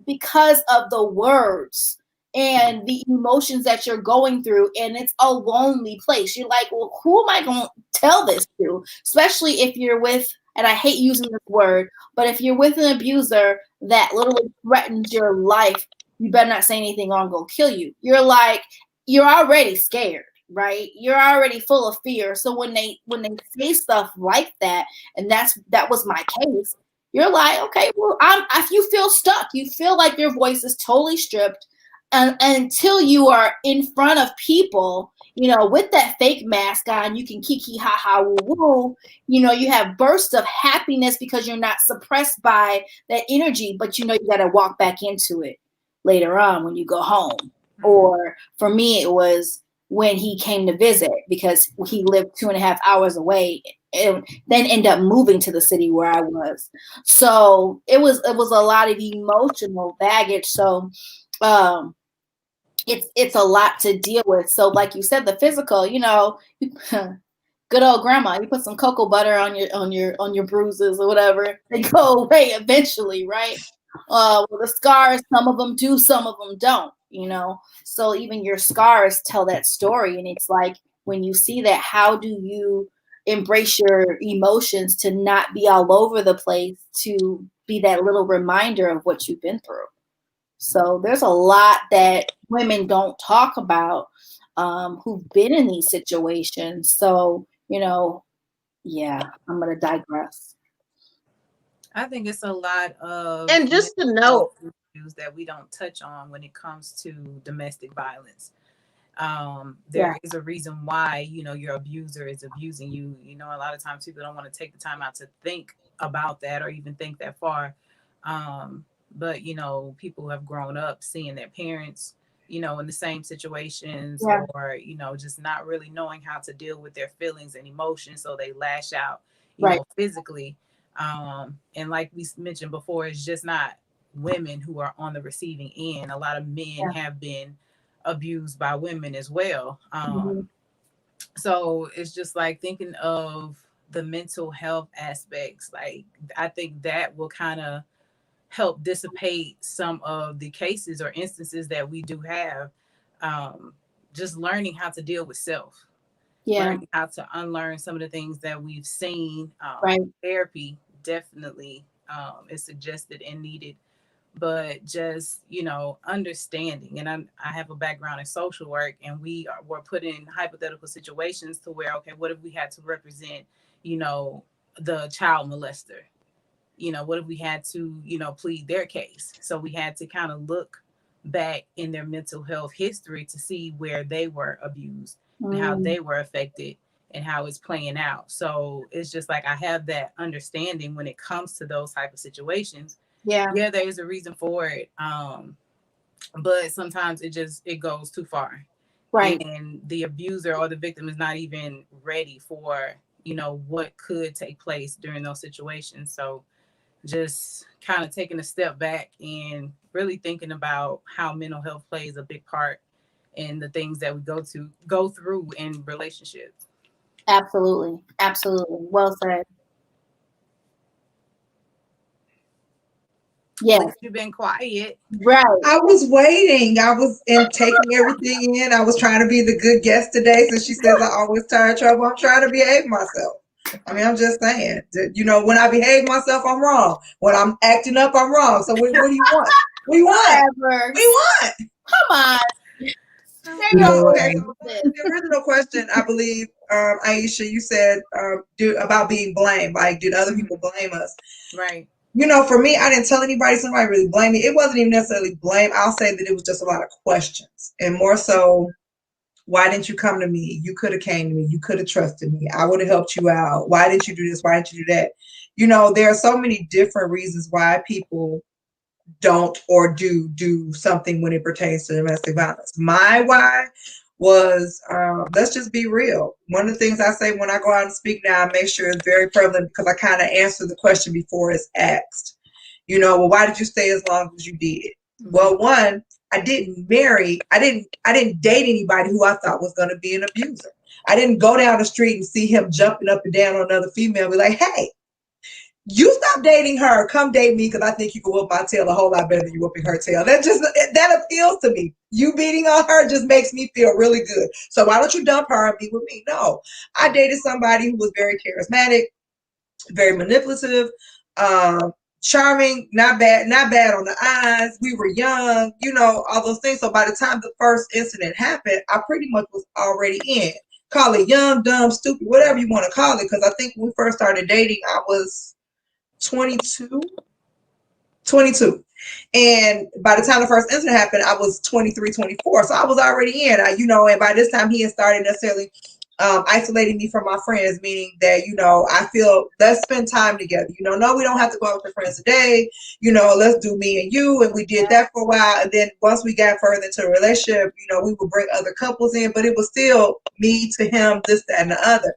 because of the words and the emotions that you're going through, and it's a lonely place. You're like, well, who am I going to tell this to? Especially if you're with, and I hate using this word, but if you're with an abuser that literally threatens your life, you better not say anything or I'm going to kill you. You're already scared, right? You're already full of fear. So when they say stuff like that, and that was my case, you're like, okay, well, if you feel stuck, you feel like your voice is totally stripped. And until you are in front of people, with that fake mask on, you can kiki, ha, ha, woo, woo. You have bursts of happiness because you're not suppressed by that energy, but you got to walk back into it later on when you go home. Or for me, it was when he came to visit, because he lived 2.5 hours away, and then end up moving to the city where I was. So it was a lot of emotional baggage. So, it's a lot to deal with. So like you said, the physical, good old grandma, you put some cocoa butter on your bruises or whatever, they go away eventually, right? Well, the scars, some of them do, some of them don't, so even your scars tell that story. And it's like, when you see that, how do you embrace your emotions to not be all over the place, to be that little reminder of what you've been through? So there's a lot that women don't talk about, who've been in these situations. So, yeah, I'm going to digress. I think it's a lot of, and just to know, issues that we don't touch on when it comes to domestic violence. There is a reason why, your abuser is abusing you. A lot of times people don't want to take the time out to think about that or even think that far. but people have grown up seeing their parents in the same situations, Yeah. or just not really knowing how to deal with their feelings and emotions, so they lash out Right. physically. And like we mentioned before, it's just not women who are on the receiving end. A lot of men have been abused by women as well. So it's just like thinking of the mental health aspects. Like, I think that will kind of help dissipate some of the cases or instances that we do have. Just learning how to deal with self, learning how to unlearn some of the things that we've seen. Right. Therapy definitely is suggested and needed, but just understanding. And I have a background in social work, and we're put in hypothetical situations to where, okay, what if we had to represent the child molester? What if we had to plead their case? So we had to kind of look back in their mental health history to see where they were abused and how they were affected and how it's playing out. So it's just like, I have that understanding when it comes to those type of situations. Yeah, there's a reason for it. But sometimes it goes too far. Right. And the abuser or the victim is not even ready for, what could take place during those situations. So just kind of taking a step back and really thinking about how mental health plays a big part in the things that we go through in relationships. Absolutely. Absolutely. Well said. Yes. You've been quiet. Right. I was waiting. I was taking everything in. I was trying to be the good guest today. Since she says I always tire trouble, I'm trying to behave myself. I mean, I'm just saying. When I behave myself, I'm wrong. When I'm acting up, I'm wrong. So what do you want? We want. We want. Come on. Okay, so the original question, I believe, Aisha, you said about being blamed. Like, did other people blame us? Right. For me, I didn't tell anybody. Somebody really blamed me. It wasn't even necessarily blame. I'll say that it was just a lot of questions, and more so, why didn't you come to me? You could have came to me. You could have trusted me. I would have helped you out. Why didn't you do this? Why didn't you do that? There are so many different reasons why people don't or do something when it pertains to domestic violence. My why was, let's just be real. One of the things I say when I go out and speak now, I make sure it's very prevalent, because I kind of answer the question before it's asked. Well, why did you stay as long as you did? Well, one, I didn't date anybody who I thought was going to be an abuser. I didn't go down the street and see him jumping up and down on another female and be like, hey, you stop dating her, come date me, because I think you can whoop my tail a whole lot better than you whooping her tail. That appeals to me. You beating on her just makes me feel really good. So why don't you dump her and be with me? No, I dated somebody who was very charismatic, very manipulative, charming, not bad on the eyes. We were young, all those things. So by the time the first incident happened, I pretty much was already in. Call it young, dumb, stupid, whatever you want to call it. Because I think when we first started dating, I was 22. And by the time the first incident happened, I was 23, 24. So I was already in, and by this time he had started necessarily isolating me from my friends, meaning that, I feel, let's spend time together. No, we don't have to go out with your friends today. Let's do me and you. And we did that for a while. And then once we got further into a relationship, we would bring other couples in, but it was still me to him, this, that, and the other.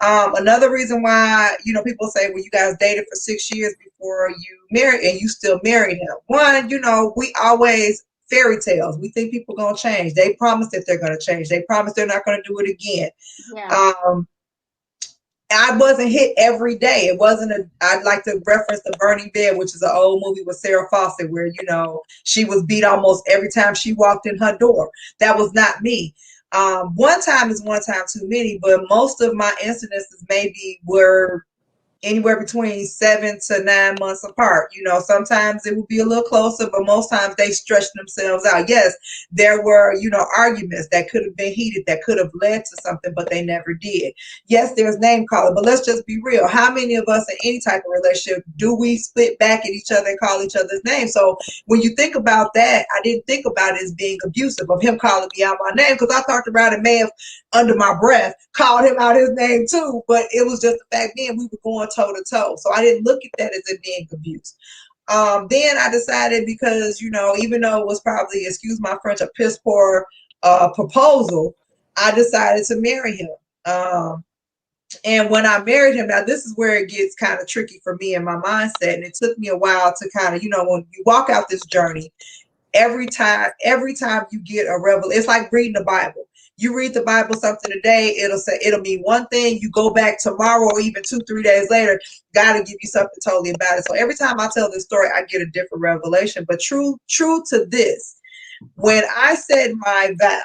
Another reason why, people say, well, you guys dated for 6 years before you married and you still married him. One, we always fairy tales. We think people are going to change. They promise that they're going to change. They promise they're not going to do it again. Yeah. I wasn't hit every day. It wasn't I'd like to reference The Burning Bed, which is an old movie with Sarah Fawcett, where, she was beat almost every time she walked in her door. That was not me. One time is one time too many, but most of my incidences maybe were anywhere between 7 to 9 months apart. Sometimes it would be a little closer, but most times they stretched themselves out. Yes, there were, arguments that could have been heated, that could have led to something, but they never did. Yes, there's name calling, but let's just be real. How many of us in any type of relationship do we spit back at each other and call each other's names? So when you think about that, I didn't think about it as being abusive of him calling me out my name, because I talked around and may have, under my breath, called him out his name too, but it was just the fact then we were going toe to toe. So I didn't look at that as it being abuse. Then I decided, because, you know, even though it was probably, excuse my French, a piss poor proposal, I decided to marry him. And when I married him, now this is where it gets kind of tricky for me and my mindset. And it took me a while to kind of, you know, when you walk out this journey, every time you get a revelation, it's like reading the Bible. You read the Bible something today, it'll mean one thing. You go back tomorrow or even 2-3 days later, God will give you something totally about it. So every time I tell this story, I get a different revelation. But true to this, when I said my vows,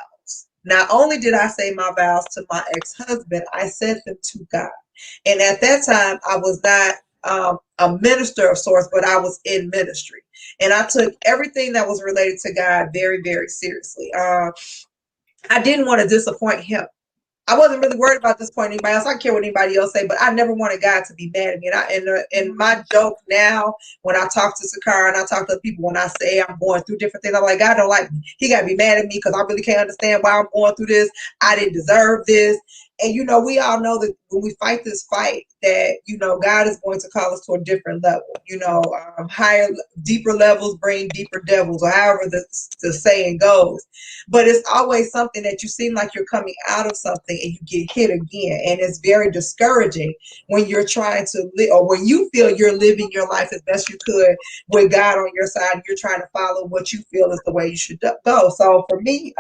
not only did I say my vows to my ex-husband, I said them to God. And at that time, I was not a minister of sorts, but I was in ministry. And I took everything that was related to God very, very seriously. I didn't want to disappoint him. I wasn't really worried about disappointing anybody else. I don't care what anybody else say, but I never wanted God to be mad at me. And my joke now, when I talk to Sakara and I talk to people, when I say I'm going through different things, I'm like, God don't like me. He got to be mad at me because I really can't understand why I'm going through this. I didn't deserve this. And, you know, we all know that when we fight this fight, that, you know, God is going to call us to a different level. You know, higher, deeper levels bring deeper devils, or however the saying goes. But it's always something that you seem like you're coming out of something and you get hit again. And it's very discouraging when you're trying to live, or when you feel you're living your life as best you could with God on your side, and you're trying to follow what you feel is the way you should go. So for me,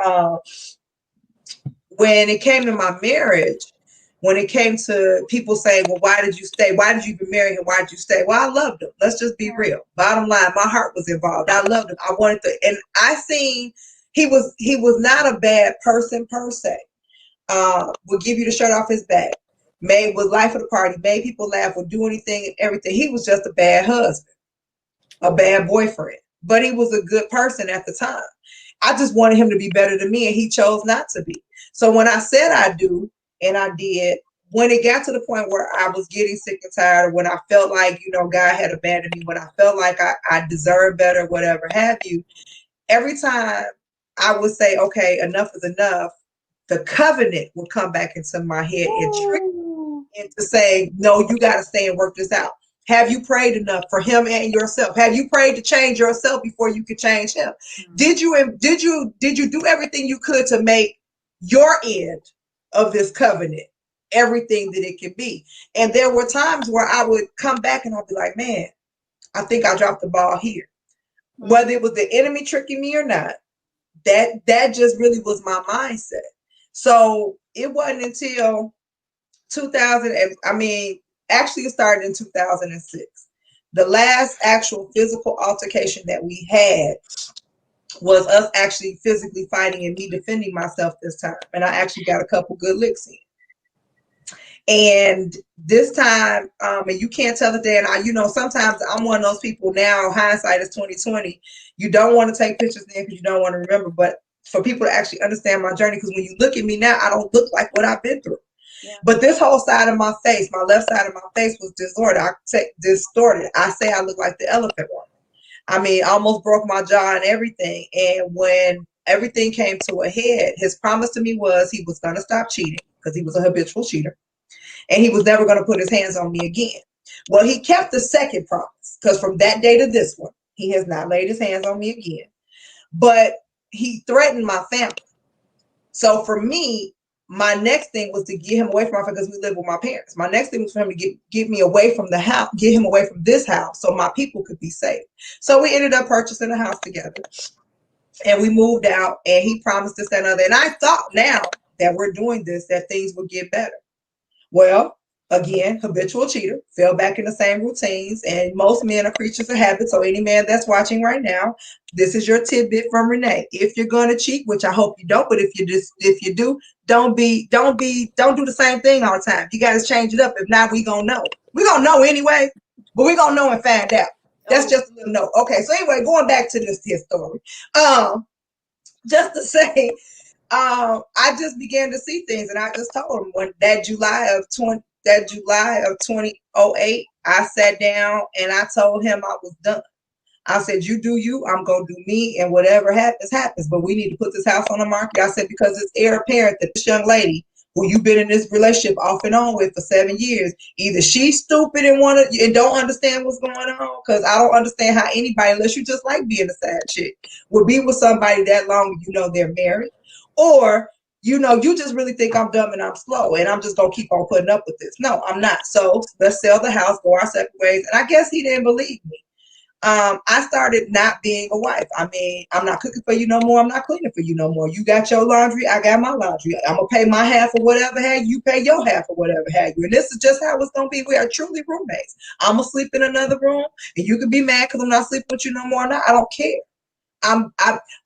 when it came to my marriage, when it came to people saying, well, why did you stay? Why did you even marry him? Why did you stay? Well, I loved him. Let's just be real. Bottom line, my heart was involved. I loved him. I wanted to, and I seen he was not a bad person per se. Would give you the shirt off his back. Was life of the party, made people laugh, would do anything and everything. He was just a bad husband, a bad boyfriend, but he was a good person at the time. I just wanted him to be better than me, and he chose not to be. So when I said I do, and I did, when it got to the point where I was getting sick and tired, or when I felt like, you know, God had abandoned me, when I felt like I deserved better, whatever have you, every time I would say, okay, enough is enough, the covenant would come back into my head and trick me into saying, no, you got to stay and work this out. Have you prayed enough for him and yourself? Have you prayed to change yourself before you could change him? Mm-hmm. Did you do everything you could to make your end of this covenant everything that it can be? And there were times where I would come back and I'd be like, man, I think I dropped the ball here. Mm-hmm. Whether it was the enemy tricking me or not, that just really was my mindset. So it wasn't until 2000, actually it started in 2006. The last actual physical altercation that we had was us actually physically fighting and me defending myself this time. And I actually got a couple good licks in. And this time, and you can't tell the day, and you know, sometimes I'm one of those people now, hindsight is 2020. You don't want to take pictures then because you don't want to remember. But for people to actually understand my journey, because when you look at me now, I don't look like what I've been through. Yeah. But this whole side of my face, my left side of my face was distorted. I say I look like the elephant woman. I mean, almost broke my jaw and everything. And when everything came to a head, his promise to me was he was going to stop cheating, because he was a habitual cheater. And he was never going to put his hands on me again. Well, he kept the second promise, because from that day to this one, he has not laid his hands on me again. But he threatened my family. So for me, my next thing was to get him away from my family, because we live with my parents. My next thing was for him to get me away from the house, get him away from this house so my people could be safe. So we ended up purchasing a house together, and we moved out, and he promised this and other. And I thought now that we're doing this, that things would get better. Well, again, habitual cheater, fell back in the same routines, and most men are creatures of habit. So any man that's watching right now, this is your tidbit from Renee. If you're going to cheat, which I hope you don't, but if you do, don't do the same thing all the time. You got to change it up. If not, we gonna know. We gonna know anyway, but we gonna know and find out. That's just a little note. Okay, so anyway, going back to this story, just to say, I just began to see things, and I just told him when that July of 2008, I sat down and I told him I was done. I said, you do you, I'm going to do me, and whatever happens, happens. But we need to put this house on the market. I said, because it's heir apparent that this young lady who you've been in this relationship off and on with for 7 years. Either she's stupid and don't understand what's going on, because I don't understand how anybody, unless you just like being a side chick, would be with somebody that long, they're married. Or, you just really think I'm dumb and I'm slow and I'm just going to keep on putting up with this. No, I'm not. So let's sell the house, go our separate ways. And I guess he didn't believe me. I started not being a wife. I mean, I'm not cooking for you no more. I'm not cleaning for you no more. You got your laundry. I got my laundry. I'm going to pay my half of whatever had you pay your half of whatever had you. And this is just how it's going to be. We are truly roommates. I'm going to sleep in another room and you can be mad because I'm not sleeping with you no more. I don't care.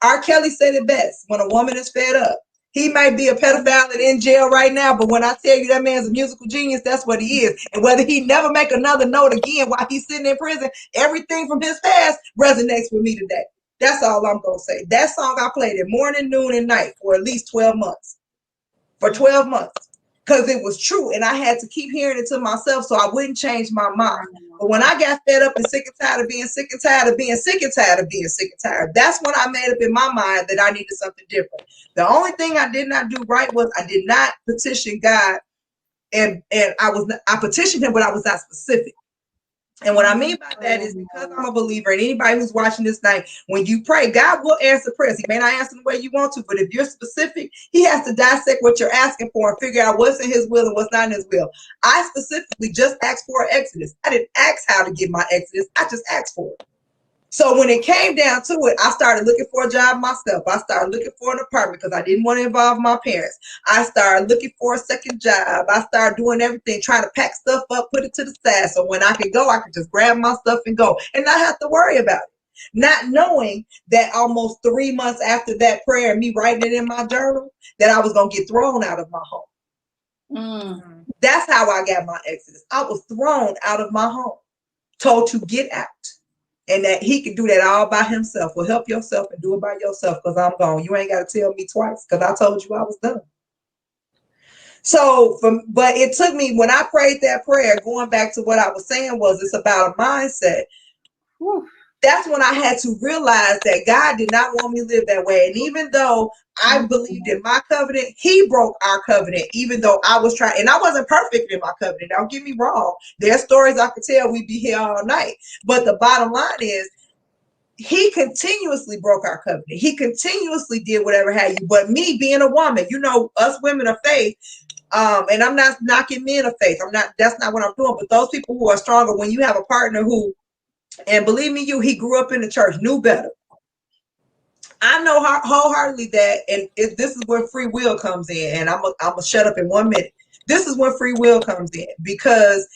R. Kelly said it best. When a woman is fed up, he might be a pedophile and in jail right now, but when I tell you that man's a musical genius, that's what he is. And whether he never make another note again while he's sitting in prison, everything from his past resonates with me today. That's all I'm going to say. That song I played it morning, noon, and night for at least 12 months. For 12 months. Because it was true. And I had to keep hearing it to myself so I wouldn't change my mind. But when I got fed up and sick and tired of being sick and tired of being sick and tired of being sick and tired, that's when I made up in my mind that I needed something different. The only thing I did not do right was I did not petition God, and I petitioned him, but I was not specific. And what I mean by that is because I'm a believer, and anybody who's watching this night, when you pray, God will answer prayers. He may not answer the way you want to, but if you're specific, he has to dissect what you're asking for and figure out what's in his will and what's not in his will. I specifically just asked for an exodus. I didn't ask how to get my exodus. I just asked for it. So when it came down to it, I started looking for a job myself. I started looking for an apartment because I didn't want to involve my parents. I started looking for a second job. I started doing everything, trying to pack stuff up, put it to the side. So when I could go, I could just grab my stuff and go and not have to worry about it. Not knowing that almost 3 months after that prayer and me writing it in my journal, that I was going to get thrown out of my home. That's how I got my exodus. I was thrown out of my home, told to get out. And that he can do that all by himself. Well, help yourself and do it by yourself because I'm gone. You ain't got to tell me twice because I told you I was done. So, but it took me, when I prayed that prayer, going back to what I was saying was it's about a mindset. Whew. That's when I had to realize that God did not want me to live that way. And even though I believed in my covenant, he broke our covenant, even though I was trying. And I wasn't perfect in my covenant. Don't get me wrong. There's stories I could tell. We'd be here all night. But the bottom line is he continuously broke our covenant. He continuously did whatever had you. But me being a woman, us women of faith, and I'm not knocking men of faith. That's not what I'm doing. But those people who are stronger, when you have a partner who, and believe me, he grew up in the church, knew better. I know wholeheartedly that, and this is where free will comes in, and I'm gonna shut up in 1 minute. This is when free will comes in, because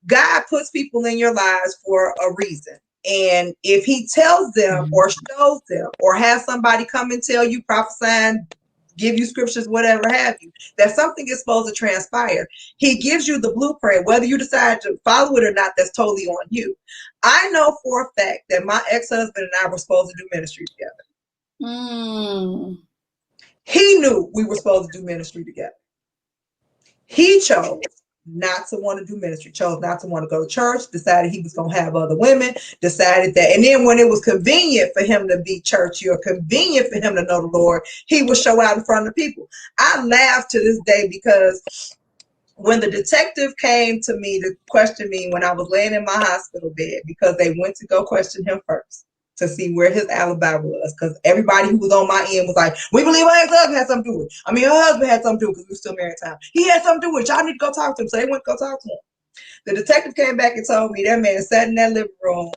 God puts people in your lives for a reason. And if he tells them or shows them or has somebody come and tell you, prophesying, give you scriptures, whatever have you, that something is supposed to transpire, he gives you the blueprint. Whether you decide to follow it or not, that's totally on you. I know for a fact that my ex-husband and I were supposed to do ministry together. He knew we were supposed to do ministry together. He chose not to want to do ministry, chose not to want to go to church, decided he was going to have other women, decided that. And then when it was convenient for him to be churchy or convenient for him to know the Lord, he would show out in front of people. I laugh to this day because when the detective came to me to question me when I was laying in my hospital bed, because they went to go question him first to see where his alibi was, because everybody who was on my end was like, we believe her ex-husband had something to do with it. I mean, her husband had something to do with it because we were still married at the time. He had something to do with it. Y'all need to go talk to him. So they went to go talk to him. The detective came back and told me that man sat in that living room,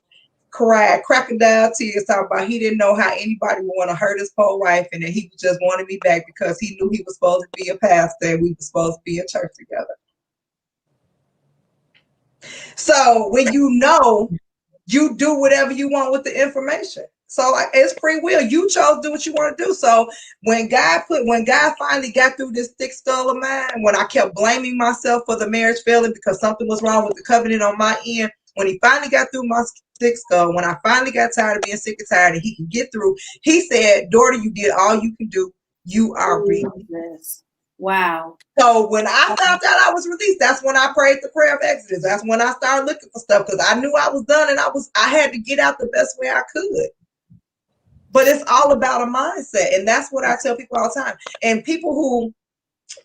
cried, crocodile tears, talking about he didn't know how anybody would want to hurt his poor wife, and that he just wanted me back because he knew he was supposed to be a pastor and we were supposed to be in church together. So when you do whatever you want with the information. So it's free will. You chose to do what you want to do. So when God finally got through this thick skull of mine, when I kept blaming myself for the marriage failing because something was wrong with the covenant on my end, when he finally got through my thick skull, when I finally got tired of being sick and tired and he could get through, he said, daughter, you did all you can do. You are released. Wow. So when I found out I was released, that's when I prayed the prayer of Exodus. That's when I started looking for stuff because I knew I was done and I had to get out the best way I could. But it's all about a mindset. And that's what I tell people all the time. And people who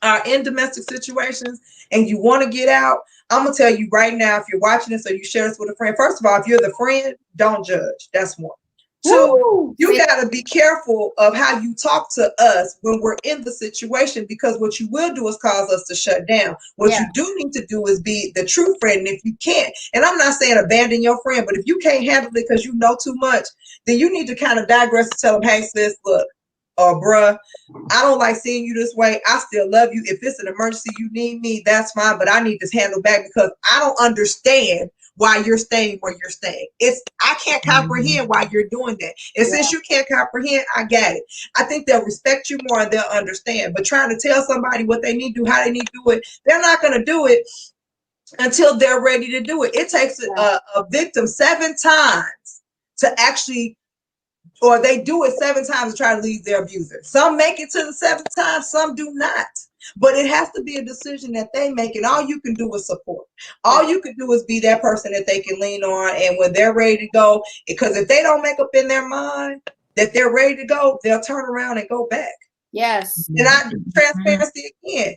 are in domestic situations and you want to get out, I'm going to tell you right now, if you're watching this or you share this with a friend, first of all, if you're the friend, don't judge. That's one. Two, you got to be careful of how you talk to us when we're in the situation, because what you will do is cause us to shut down. What you do need to do is be the true friend. And if you can't, and I'm not saying abandon your friend, but if you can't handle it because you know too much, then you need to kind of digress and tell them, hey, sis, look, or bruh, I don't like seeing you this way. I still love you. If it's an emergency, you need me, that's fine. But I need this handled back because I don't understand why you're staying where you're staying. I can't comprehend why you're doing that. And since you can't comprehend, I got it. I think they'll respect you more and they'll understand. But trying to tell somebody what they need to do, how they need to do it, they're not going to do it until they're ready to do it. It takes a victim 7 times to actually, or they do it 7 times to try to leave their abuser. Some make it to the 7th time, some do not. But it has to be a decision that they make, and all you can do is support. All you can do is be that person that they can lean on, and when they're ready to go, because if they don't make up in their mind that they're ready to go, they'll turn around and go back. Yes. And transparency again.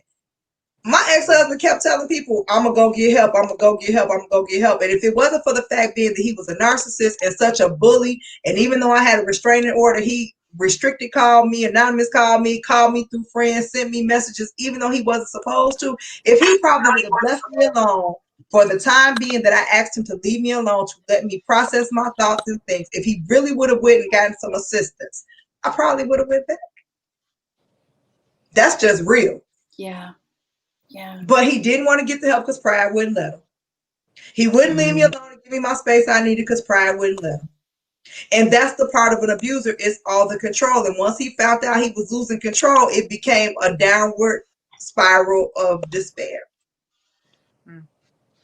My ex-husband kept telling people, I'm going to go get help, I'm going to go get help, I'm going to go get help. And if it wasn't for the fact being that he was a narcissist and such a bully, and even though I had a restraining order, he restricted called me, anonymous called me through friends, sent me messages, even though he wasn't supposed to. If he probably would have left me alone for the time being that I asked him to leave me alone, to let me process my thoughts and things, if he really would have went and gotten some assistance, I probably would have went back. That's just real. Yeah. Yeah. But he didn't want to get the help because pride wouldn't let him. He wouldn't leave me alone and give me my space I needed because pride wouldn't let him. And that's the part of an abuser, is all the control. And once he found out he was losing control, it became a downward spiral of despair.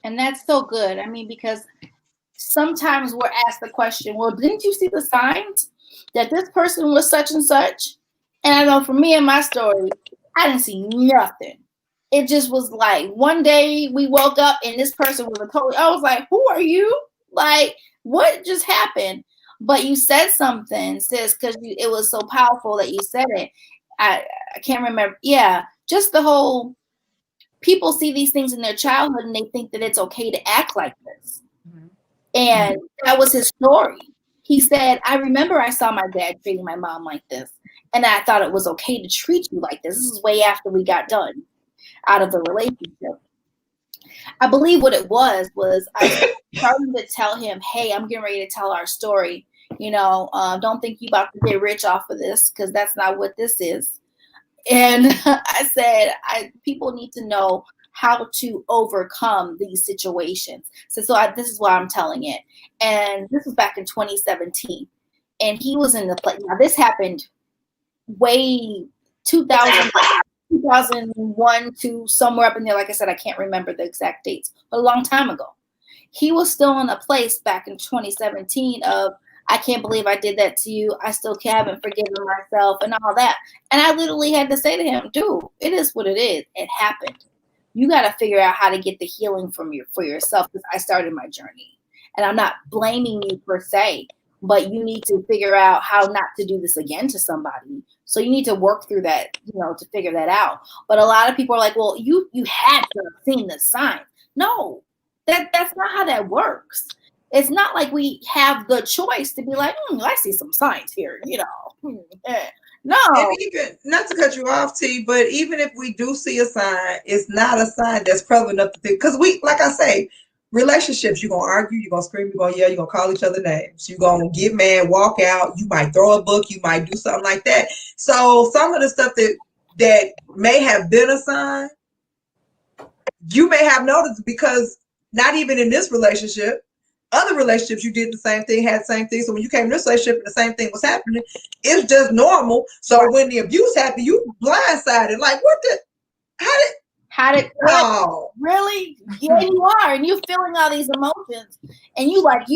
And that's so good. I mean, because sometimes we're asked the question, well, didn't you see the signs that this person was such and such? And I know for me and my story, I didn't see nothing. It just was like one day we woke up and this person was I was like, who are you? Like, what just happened? But you said something, sis, because it was so powerful that you said it. I can't remember. Yeah, just the whole, people see these things in their childhood and they think that it's okay to act like this. And that was his story. He said, I remember I saw my dad treating my mom like this, and I thought it was okay to treat you like this. This is way after we got done out of the relationship. I believe what it was I started to tell him, hey, I'm getting ready to tell our story. You know, don't think you about to get rich off of this, because that's not what this is. And I said, people need to know how to overcome these situations. So this is why I'm telling it. And this was back in 2017. And he was in the place. Now, this happened way 2001 to somewhere up in there. Like I said, I can't remember the exact dates, but a long time ago. He was still in a place back in 2017 of, I can't believe I did that to you. I still haven't forgiven myself and all that. And I literally had to say to him, dude, it is what it is. It happened. You got to figure out how to get the healing for yourself, because I started my journey. And I'm not blaming you per se, but you need to figure out how not to do this again to somebody. So you need to work through that, to figure that out. But a lot of people are like, well, you had to have seen the sign. No, that's not how that works. It's not like we have the choice to be like, I see some signs here, No. And even, not to cut you off, T, but even if we do see a sign, it's not a sign that's prevalent enough to think. Because like I say, relationships, you're going to argue, you're going to scream, you're going to yell, you're going to call each other names. You're going to get mad, walk out. You might throw a book. You might do something like that. So some of the stuff that may have been a sign, you may have noticed, because not even in this relationship, other relationships, you did the same thing, had the same thing. So when you came to this relationship and the same thing was happening, it's just normal. So when the abuse happened, you blindsided. Like, how did oh, really? Yeah, you are, and you're feeling all these emotions, and you're like,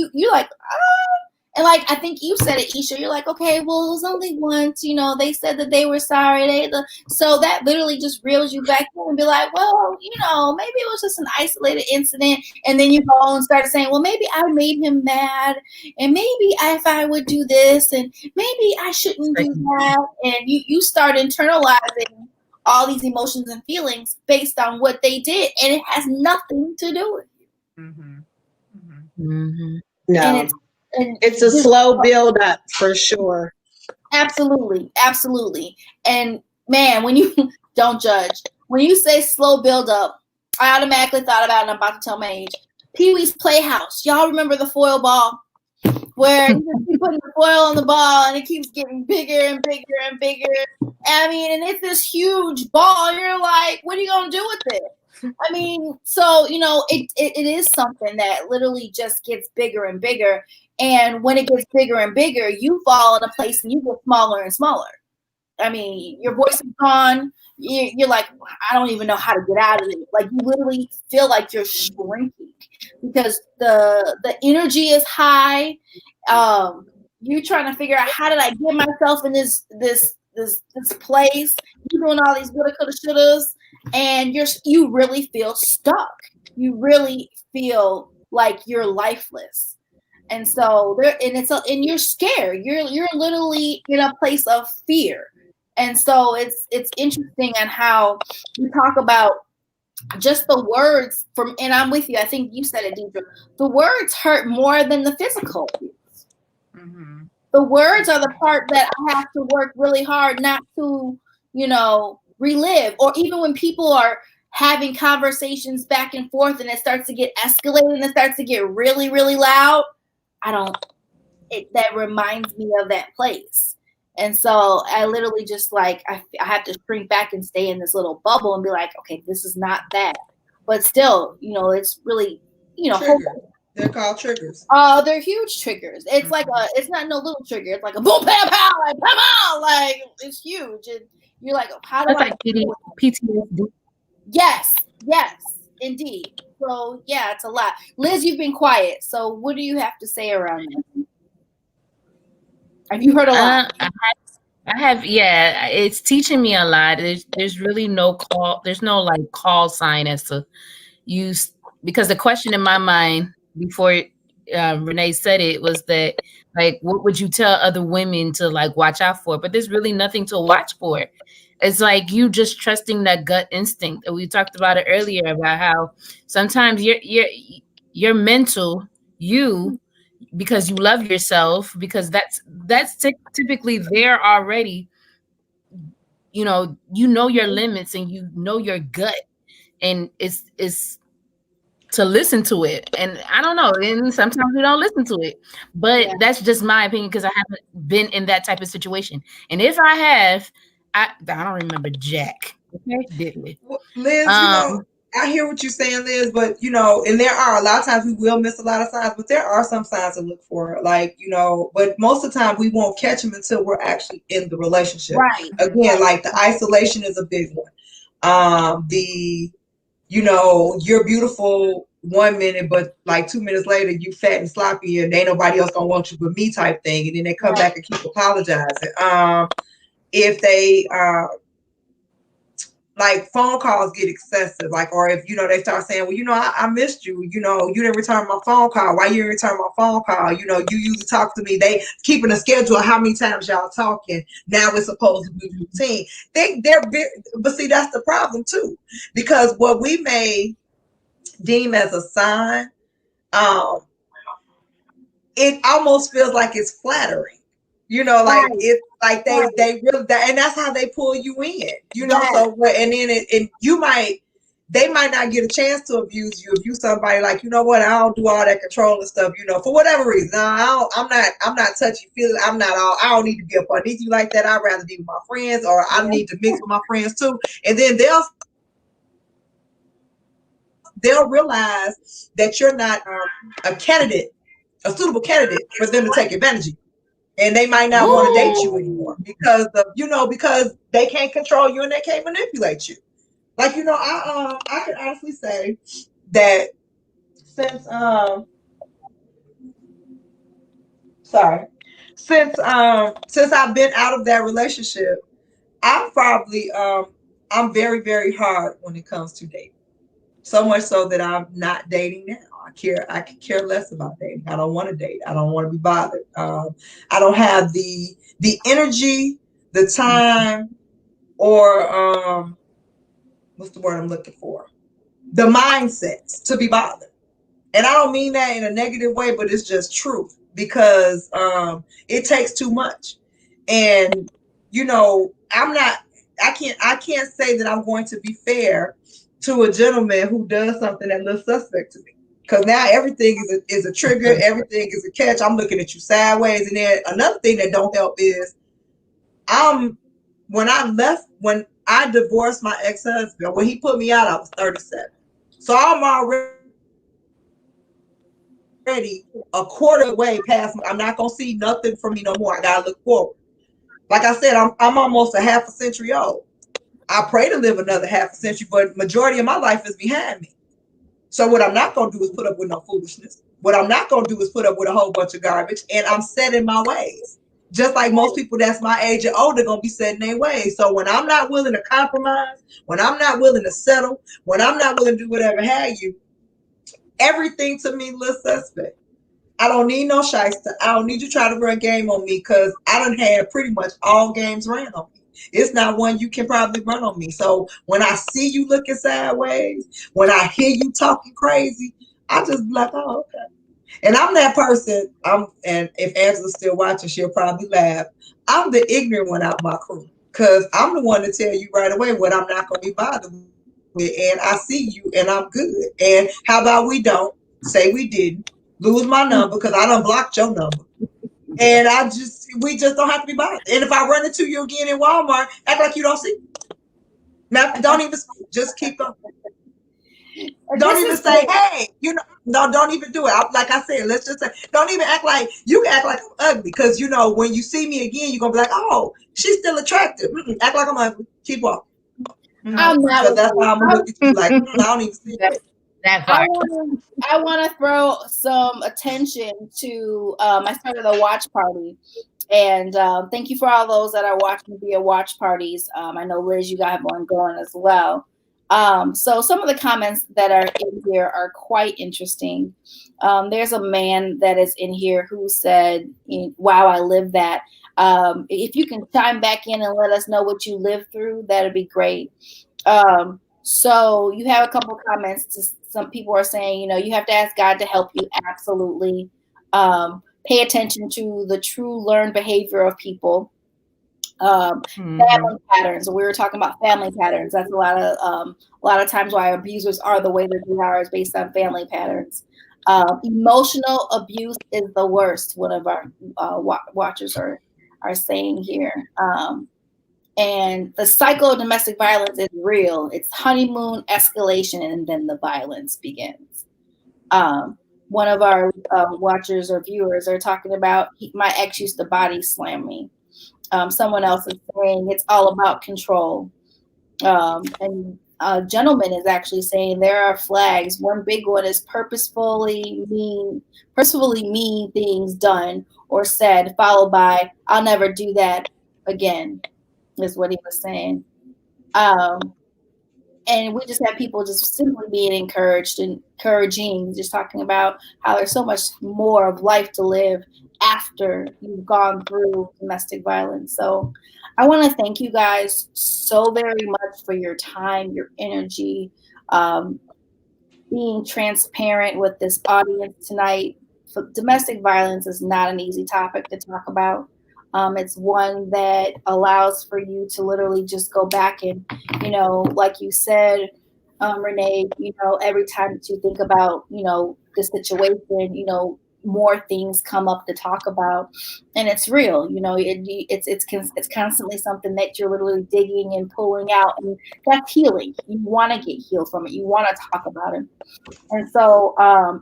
and like, I think you said it, Isha. You're like, okay, well, it was only once. They said that they were sorry. So that literally just reels you back in and be like, well, maybe it was just an isolated incident. And then you go and start saying, well, maybe I made him mad, and maybe if I would do this, and maybe I shouldn't do that, and you start internalizing all these emotions and feelings based on what they did, and it has nothing to do with you. No, it's a slow build up for sure. Absolutely. And man, when you don't judge, when you say slow build up, I automatically thought about, and I'm about to tell my age, Pee-wee's Playhouse. Y'all remember the foil ball? Where you just keep putting the foil on the ball and it keeps getting bigger and bigger and bigger. I mean, and it's this huge ball. And you're like, what are you going to do with it? I mean, so, it is something that literally just gets bigger and bigger. And when it gets bigger and bigger, you fall in a place and you get smaller and smaller. I mean, your voice is gone. You're like, I don't even know how to get out of it. Like, you literally feel like you're shrinking because the energy is high. You're trying to figure out, how did I get myself in this place? You're doing all these woulda, coulda, shouldas, and you really feel stuck. You really feel like you're lifeless. And so and you're scared. You're literally in a place of fear. And so it's interesting on how you talk about just the words and I'm with you. I think you said it, Deidre. The words hurt more than the physical. Mm-hmm. The words are the part that I have to work really hard not to, relive. Or even when people are having conversations back and forth and it starts to get escalated and it starts to get really, really loud, that reminds me of that place. And so I literally just I have to shrink back and stay in this little bubble and be like, okay, this is not that. But still, it's really, They're called triggers. They're huge triggers. It's it's not no little trigger. It's like a boom, bam, pow, like, come on, like, it's huge. And you're like, how do I? PTSD. Yes, indeed. So yeah, it's a lot. Liz, you've been quiet. So what do you have to say around this? Have you heard a lot? I have, yeah. It's teaching me a lot. There's really no call. There's no call sign as to use, because the question in my mind before Renee said it was that what would you tell other women to watch out for? But there's really nothing to watch for. It's you just trusting that gut instinct. We talked about it earlier about how sometimes your mental, because you love yourself, because that's typically there already. You know your limits and you know your gut, and it's to listen to it. And I don't know, and sometimes we don't listen to it, but that's just my opinion because I haven't been in that type of situation. And if I have, I don't remember jack. Okay, didn't we? Well, Liz, I hear what you're saying, Liz, but and there are a lot of times we will miss a lot of signs, but there are some signs to look for, but most of the time we won't catch them until we're actually in the relationship. Right. Again, the isolation is a big one. You're beautiful 1 minute, but 2 minutes later you fat and sloppy and ain't nobody else gonna want you but me type thing, and then they come back and keep apologizing. If they phone calls get excessive, or if they start saying, well, I missed you, you didn't return my phone call. Why you didn't return my phone call? You usually talk to me. They keeping a schedule of how many times y'all talking. Now it's supposed to be routine. But see, that's the problem too, because what we may deem as a sign, it almost feels like it's flattering. It's they really, and that's how they pull you in, so, and then they might not get a chance to abuse you if you somebody I don't do all that controlling stuff, for whatever reason. No, I'm not touchy feely. I don't need to be up underneath you like that. I'd rather be with my friends, or I need to mix with my friends too. And then they'll realize that you're not a suitable candidate for them to take advantage of you. And they might not want to date you anymore because because they can't control you and they can't manipulate you. I can honestly say that since I've been out of that relationship, I'm very, very hard when it comes to dating. So much so that I'm not dating now. I could care less about dating. I don't want to date. I don't want to be bothered. I don't have the energy, the time, or what's the word I'm looking for? The mindsets to be bothered. And I don't mean that in a negative way, but it's just truth, because it takes too much. And you know, I can't say that I'm going to be fair to a gentleman who does something that looks suspect to me. Because now everything is a trigger, everything is a catch. I'm looking at you sideways. And then another thing that don't help is when I divorced my ex-husband, when he put me out, I was 37. So I'm already a quarter away past. I'm not gonna see nothing from me no more. I gotta look forward. Like I said, I'm almost a half a century old. I pray to live another half a century, but majority of my life is behind me. So what I'm not gonna do is put up with no foolishness. What I'm not gonna do is put up with a whole bunch of garbage, and I'm set in my ways. Just like most people that's my age and older gonna be set in their ways. So when I'm not willing to compromise, when I'm not willing to settle, when I'm not willing to do whatever have you, everything to me looks suspect. I don't need no shyster. I don't need you to try to run game on me, because I done had pretty much all games ran on me. It's not one you can probably run on me. So when I see you looking sideways, when I hear you talking crazy, I just be like, oh, okay. And I'm that person. And if Angela's still watching, she'll probably laugh. I'm the ignorant one out of my crew, because I'm the one to tell you right away what I'm not going to be bothered with. And I see you, and I'm good. And how about we don't say we didn't lose my number, because I done blocked your number. And we just don't have to be bothered. And if I run into you again in Walmart, act like you don't see me. Now, don't even speak. Just keep going. Don't even say, hey, no, don't even do it. Like I said, let's just say, don't even act like, you can act like I'm ugly, because, when you see me again, you're going to be like, oh, she's still attractive. Act like I'm ugly. Keep walking. I'm not. Because that's how I'm going to look at you, like, I don't even see it. That part. I want to throw some attention to, I started a watch party. And thank you for all those that are watching via watch parties. I know, Liz, you got one going as well. So some of the comments that are in here are quite interesting. There's a man that is in here who said, wow, I lived that. If you can chime back in and let us know what you lived through, that'd be great. So you have a couple comments. Some people are saying, you have to ask God to help you. Absolutely. Pay attention to the true learned behavior of people. Family patterns. We were talking about family patterns. That's a lot of times why abusers are the way that they are, is based on family patterns. Emotional abuse is the worst. One of our watchers are saying here. And the cycle of domestic violence is real. It's honeymoon, escalation, and then the violence begins. One of our watchers or viewers are talking about, my ex used to body slam me. Someone else is saying it's all about control. And a gentleman is actually saying there are flags. One big one is purposefully mean things done or said, followed by, I'll never do that again, is what he was saying. And we just have people just simply being encouraging, just talking about how there's so much more of life to live after you've gone through domestic violence. So I want to thank you guys so very much for your time, your energy, being transparent with this audience tonight. So domestic violence is not an easy topic to talk about. It's one that allows for you to literally just go back and, like you said, Renee, every time that you think about, the situation, more things come up to talk about, and it's real. It's constantly something that you're literally digging and pulling out, and that's healing. You want to get healed from it. You want to talk about it. And so,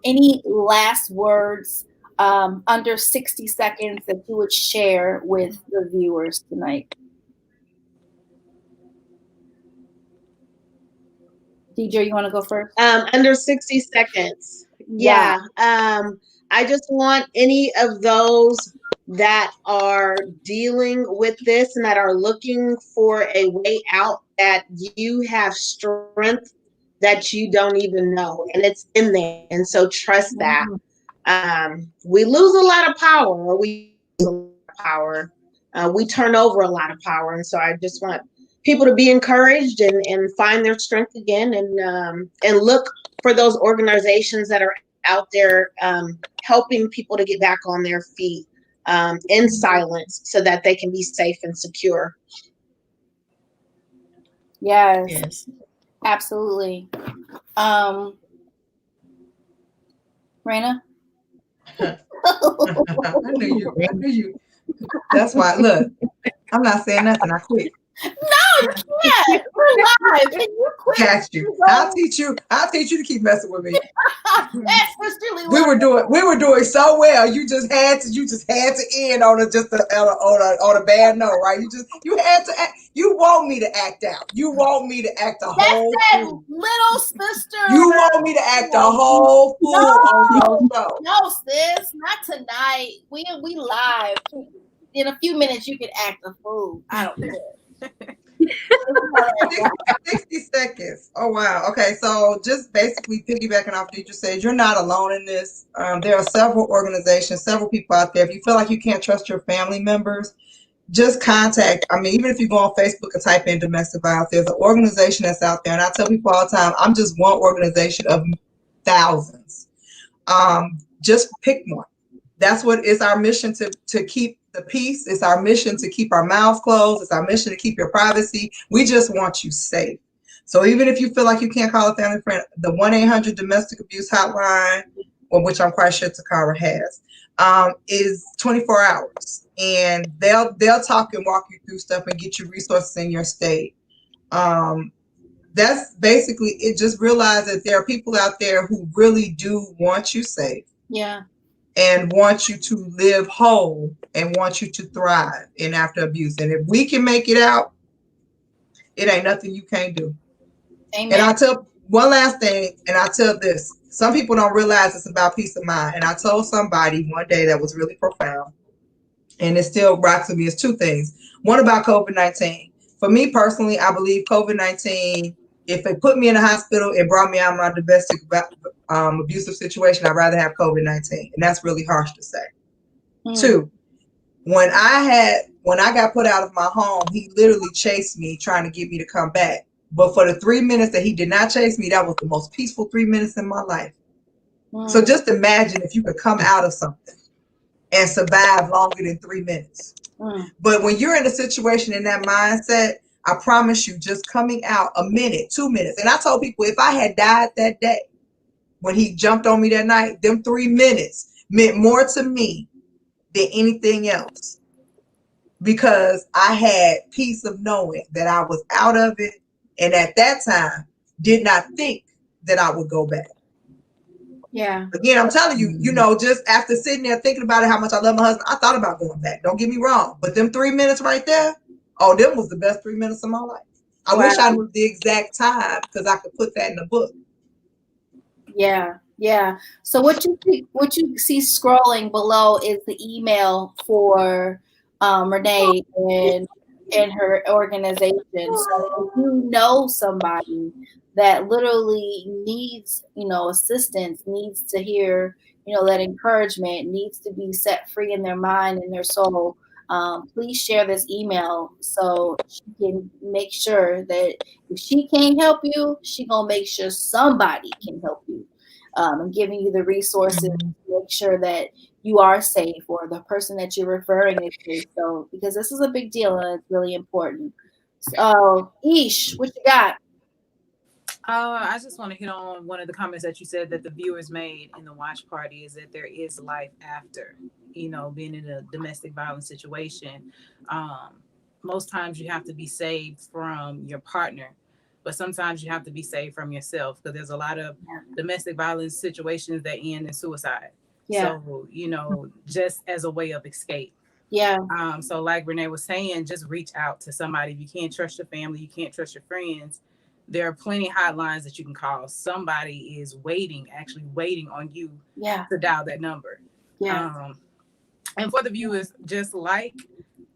any last words? Under 60 seconds that you would share with the viewers tonight. Deidre, you want to go first? Under 60 seconds. Yeah. I just want any of those that are dealing with this and that are looking for a way out, that you have strength that you don't even know, and it's in there. And so trust that. We lose a lot of power, we turn over a lot of power. And so I just want people to be encouraged and find their strength again, and look for those organizations that are out there helping people to get back on their feet in silence so that they can be safe and secure. Yes. Absolutely. Rena? I knew you. That's why, look, I'm not saying nothing. I quit. No, you can't. We're live. Can you quit? Got you. I'll teach you to keep messing with me. That's sisterly. We were doing so well. You just had to end on a bad note, right? You had to act. You want me to act out. You want me to act a whole fool. Little sister. You want me to act a whole fool on your show. No, sis, not tonight. We live. In a few minutes, you can act a fool. I don't care. 60 seconds. Oh, wow. Okay, so just basically piggybacking off what you just said, you're not alone in this. There are several organizations, several people out there. If you feel like you can't trust your family members, just contact. I mean, even if you go on Facebook and type in domestic violence, there's an organization that's out there. And I tell people all the time, I'm just one organization of thousands. Just pick one. That's what it's our mission to keep the peace. It's our mission to keep our mouths closed. It's our mission to keep your privacy. We just want you safe. So even if you feel like you can't call a family friend, the 1-800 domestic abuse hotline, or which I'm quite sure Takara has, is 24 hours. And they'll talk and walk you through stuff and get you resources in your state. That's basically it. Just realize that there are people out there who really do want you safe. Yeah. And want you to live whole and want you to thrive in after abuse. And if we can make it out, it ain't nothing you can't do. Amen. And I tell one last thing, and I tell this. Some people don't realize it's about peace of mind. And I told somebody one day that was really profound, and it still rocks with me. It's two things. One about COVID-19. For me personally, I believe COVID-19, if it put me in a hospital and brought me out of my domestic abusive situation, I'd rather have COVID-19. And that's really harsh to say. Two, when I got put out of my home, he literally chased me trying to get me to come back. But for the 3 minutes that he did not chase me, that was the most peaceful 3 minutes in my life. So just imagine if you could come out of something and survive longer than 3 minutes. But when you're in a situation in that mindset, I promise you, just coming out a minute, 2 minutes. And I told people, if I had died that day, when he jumped on me that night, them 3 minutes meant more to me than anything else. Because I had peace of knowing that I was out of it. And at that time, did not think that I would go back. Yeah. Again, I'm telling you, just after sitting there thinking about it, how much I love my husband, I thought about going back. Don't get me wrong. But them 3 minutes right there, them was the best 3 minutes of my life. I wish I knew the exact time because I could put that in the book. Yeah. Yeah. So what you see scrolling below is the email for Renee and her organization. So if you know somebody that literally needs, assistance, needs to hear, that encouragement, needs to be set free in their mind and their soul, please share this email so she can make sure that if she can't help you, she gonna make sure somebody can help you, and giving you the resources to make sure that you are safe, or the person that you're referring it to. So, because this is a big deal and it's really important. So, Ish, what you got? I just want to hit on one of the comments that you said that the viewers made in the watch party, is that there is life after, being in a domestic violence situation. Most times you have to be saved from your partner, but sometimes you have to be saved from yourself, because there's a lot of domestic violence situations that end in suicide. Yeah. So, just as a way of escape. Yeah. So like Renee was saying, just reach out to somebody. If you can't trust your family, you can't trust your friends, there are plenty of hotlines that you can call. Somebody is actually waiting on you to dial that number. Yeah. And for the viewers, just like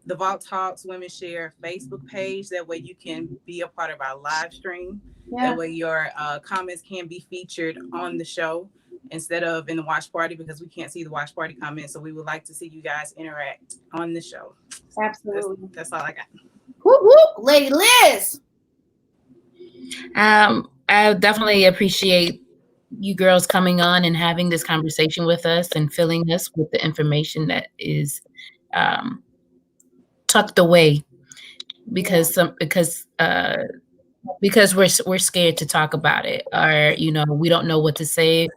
the Vault Talks Women Share Facebook page. That way you can be a part of our live stream. Yeah. That way your comments can be featured on the show instead of in the watch party, because we can't see the watch party comments. So we would like to see you guys interact on the show. Absolutely. That's all I got. Whoop, whoop. Lady Liz. I definitely appreciate you girls coming on and having this conversation with us and filling us with the information that is tucked away because we're scared to talk about it, or we don't know what to say.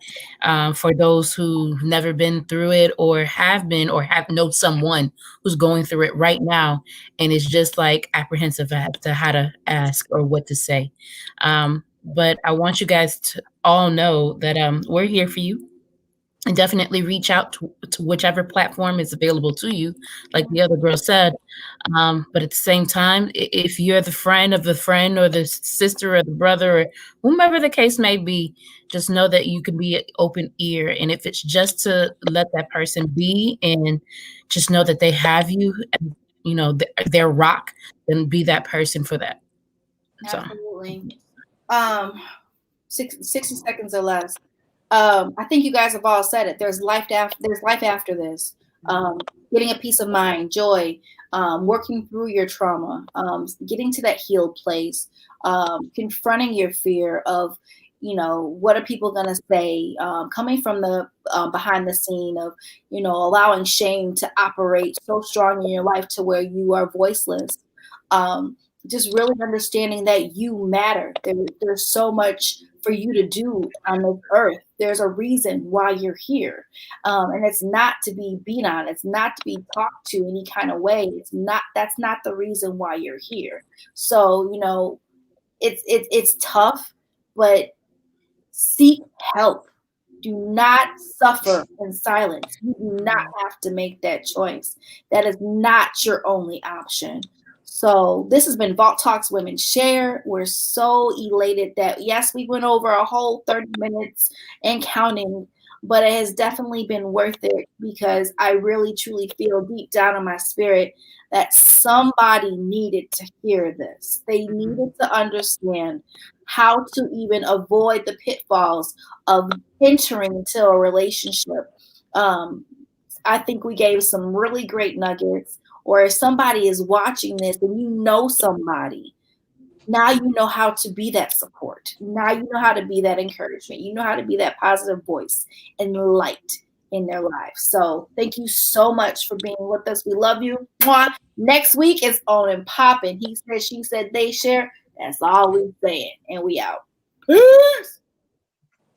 For those who've never been through it or have know someone who's going through it right now and is just like apprehensive as to how to ask or what to say. But I want you guys to all know that we're here for you. And definitely reach out to whichever platform is available to you, like the other girl said. But at the same time, if you're the friend of the friend or the sister or the brother or whomever the case may be, just know that you can be an open ear. And if it's just to let that person be and just know that they have you, and, their rock, then be that person for that. Absolutely. 60 seconds or less. I think you guys have all said it. There's life after this. Getting a peace of mind, joy, working through your trauma, getting to that healed place, confronting your fear of, what are people going to say, coming from the behind the scene of, allowing shame to operate so strong in your life to where you are voiceless. Just really understanding that you matter. There's so much for you to do on this earth. There's a reason why you're here. And it's not to be beat on. It's not to be talked to any kind of way. That's not the reason why you're here. So, it's tough, but seek help. Do not suffer in silence. You do not have to make that choice. That is not your only option. So this has been Vault Talks Women Share. We're so elated that, yes, we went over a whole 30 minutes and counting, but it has definitely been worth it because I really, truly feel deep down in my spirit that somebody needed to hear this. They needed to understand how to even avoid the pitfalls of entering into a relationship. I think we gave some really great nuggets. Or if somebody is watching this and you know somebody, now you know how to be that support. Now you know how to be that encouragement. You know how to be that positive voice and light in their lives. So thank you so much for being with us. We love you. Mwah. Next week is on and popping. He said, she said, they share. That's all we saying. And we out. Peace.